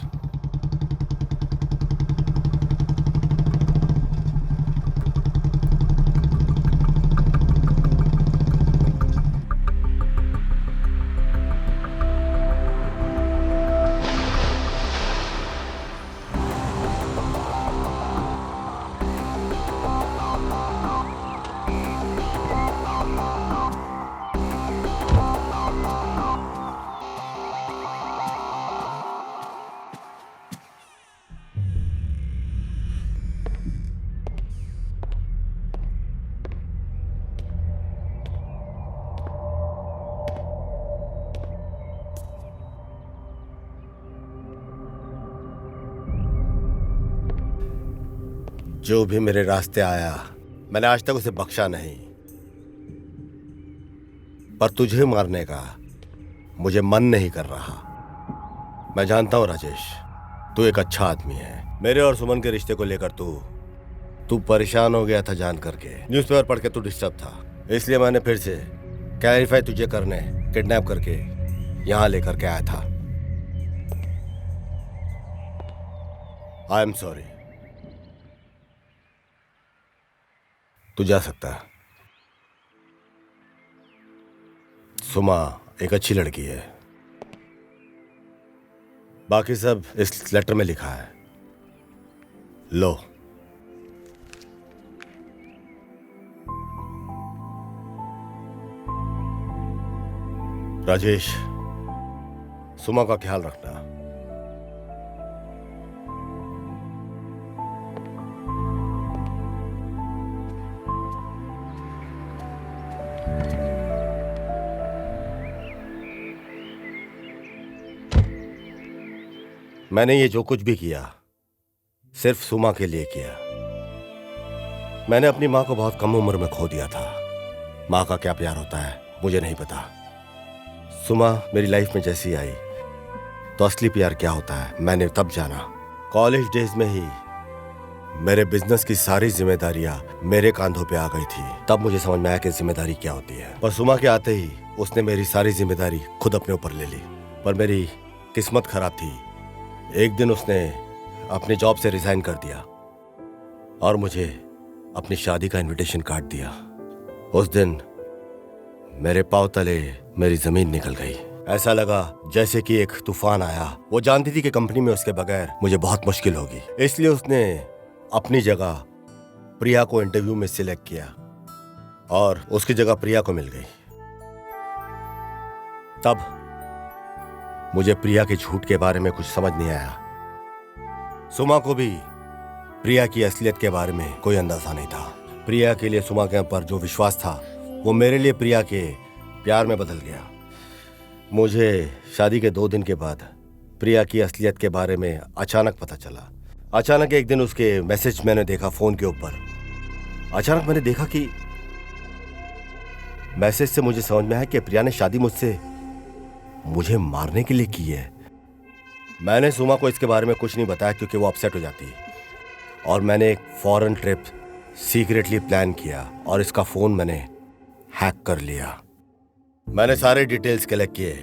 जो भी मेरे रास्ते आया मैंने आज तक उसे बख्शा नहीं, पर तुझे मारने का मुझे मन नहीं कर रहा। मैं जानता हूं राजेश, तू एक अच्छा आदमी है। मेरे और सुमन के रिश्ते को लेकर तू परेशान हो गया था जान करके। न्यूज़पेपर पढ़ के तू डिस्टर्ब था, इसलिए मैंने फिर से क्लैरिफाई तुझे करने किडनैप करके यहां लेकर के आया था। I am sorry. तू जा सकता है। सुमा एक अच्छी लड़की है, बाकी सब इस लेटर में लिखा है। लो। राजेश, सुमा का ख्याल रखना। मैंने ये जो कुछ भी किया सिर्फ सुमा के लिए किया। मैंने अपनी माँ को बहुत कम उम्र में खो दिया था। माँ का क्या प्यार होता है मुझे नहीं पता। सुमा मेरी लाइफ में जैसी आई तो असली प्यार क्या होता है मैंने तब जाना। कॉलेज डेज में ही मेरे बिजनेस की सारी जिम्मेदारियां मेरे कांधों पे आ गई थी। तब मुझे समझ में आया कि जिम्मेदारी क्या होती है। पर सुमा के आते ही उसने मेरी सारी जिम्मेदारी खुद अपने ऊपर ले ली। पर मेरी किस्मत खराब थी। एक दिन उसने अपनी जॉब से रिजाइन कर दिया और मुझे अपनी शादी का इनविटेशन कार्ड दिया। उस दिन मेरे पांव तले मेरी जमीन निकल गई। ऐसा लगा जैसे कि एक तूफान आया। वो जानती थी कि कंपनी में उसके बगैर मुझे बहुत मुश्किल होगी, इसलिए उसने अपनी जगह प्रिया को इंटरव्यू में सिलेक्ट किया और उसकी जगह प्रिया को मिल गई। तब मुझे प्रिया के झूठ के बारे में कुछ समझ नहीं आया। सुमा को भी प्रिया की असलियत के बारे में कोई अंदाजा नहीं था। प्रिया के लिए सुमा के ऊपर जो विश्वास था वो मेरे लिए प्रिया के प्यार में बदल गया। मुझे शादी के 2 दिन के बाद प्रिया की असलियत के बारे में अचानक पता चला। अचानक एक दिन उसके मैसेज मैंने देखा फोन के ऊपर। अचानक मैंने देखा कि मैसेज से मुझे समझ में आया कि प्रिया ने शादी मुझसे मुझे मारने के लिए की है। मैंने सुमा को इसके बारे में कुछ नहीं बताया क्योंकि वो अपसेट हो जाती, और मैंने एक फॉरेन ट्रिप सीक्रेटली प्लान किया और इसका फोन मैंने हैक कर लिया। मैंने सारे डिटेल्स कलेक्ट किए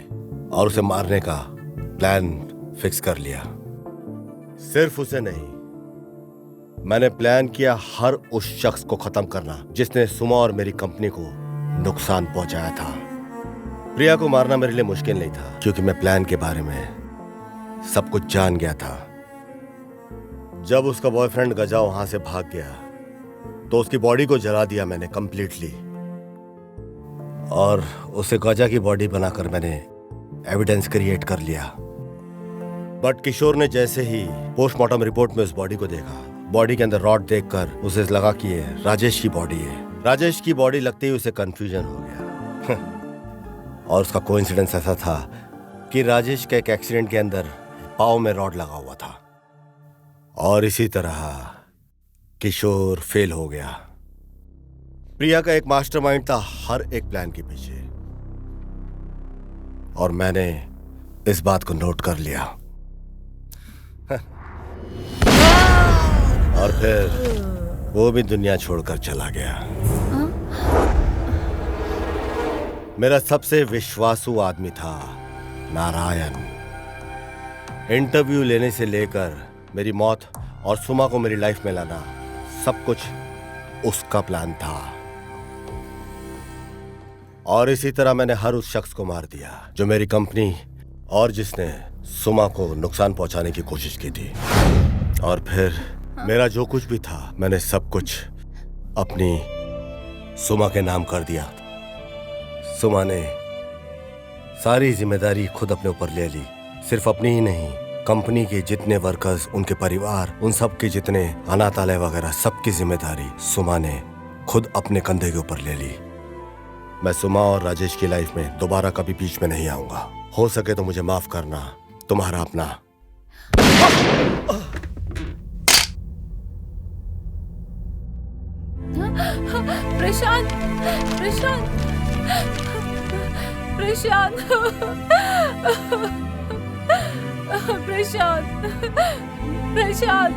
और उसे मारने का प्लान फिक्स कर लिया। सिर्फ उसे नहीं, मैंने प्लान किया हर उस शख्स को खत्म करना जिसने सुमा और मेरी कंपनी को नुकसान पहुंचाया था। प्रिया को मारना मेरे लिए मुश्किल नहीं था क्योंकि मैं प्लान के बारे में सब कुछ जान गया था। जब उसका बॉयफ्रेंड गजा वहां से भाग गया तो उसकी बॉडी को जला दिया मैंने कंप्लीटली, और उसे गजा की बॉडी बनाकर मैंने एविडेंस क्रिएट कर लिया। बट किशोर ने जैसे ही पोस्टमार्टम रिपोर्ट में उस बॉडी को देखा, बॉडी के अंदर रॉड देखकर उसे लगा कि ये राजेश की बॉडी है। राजेश की बॉडी लगते ही उसे कंफ्यूजन हो गया और उसका कोइंसिडेंस ऐसा था कि राजेश के एक एक्सीडेंट के अंदर पाँव में रॉड लगा हुआ था, और इसी तरह किशोर फेल हो गया। प्रिया का एक मास्टरमाइंड था हर एक प्लान के पीछे, और मैंने इस बात को नोट कर लिया। और फिर वो भी दुनिया छोड़कर चला गया। मेरा सबसे विश्वासु आदमी था नारायण। इंटरव्यू लेने से लेकर मेरी मौत और सुमा को मेरी लाइफ में लाना, सब कुछ उसका प्लान था। और इसी तरह मैंने हर उस शख्स को मार दिया जो मेरी कंपनी और जिसने सुमा को नुकसान पहुंचाने की कोशिश की थी। और फिर मेरा जो कुछ भी था मैंने सब कुछ अपनी सुमा के नाम कर दिया। सुमा ने सारी जिम्मेदारी खुद अपने ऊपर ले ली, सिर्फ अपनी ही नहीं, कंपनी के जितने वर्कर्स, उनके परिवार, उन सब के जितने अनाथालय वगैरह, सबकी जिम्मेदारी सुमा ने खुद अपने कंधे के ऊपर ले ली। मैं सुमा और राजेश की लाइफ में दोबारा कभी बीच में नहीं आऊंगा। हो सके तो मुझे माफ करना। तुम्हारा अपना। प्रशांत, प्रशांत, प्रशांत, प्रशांत, प्रशांत।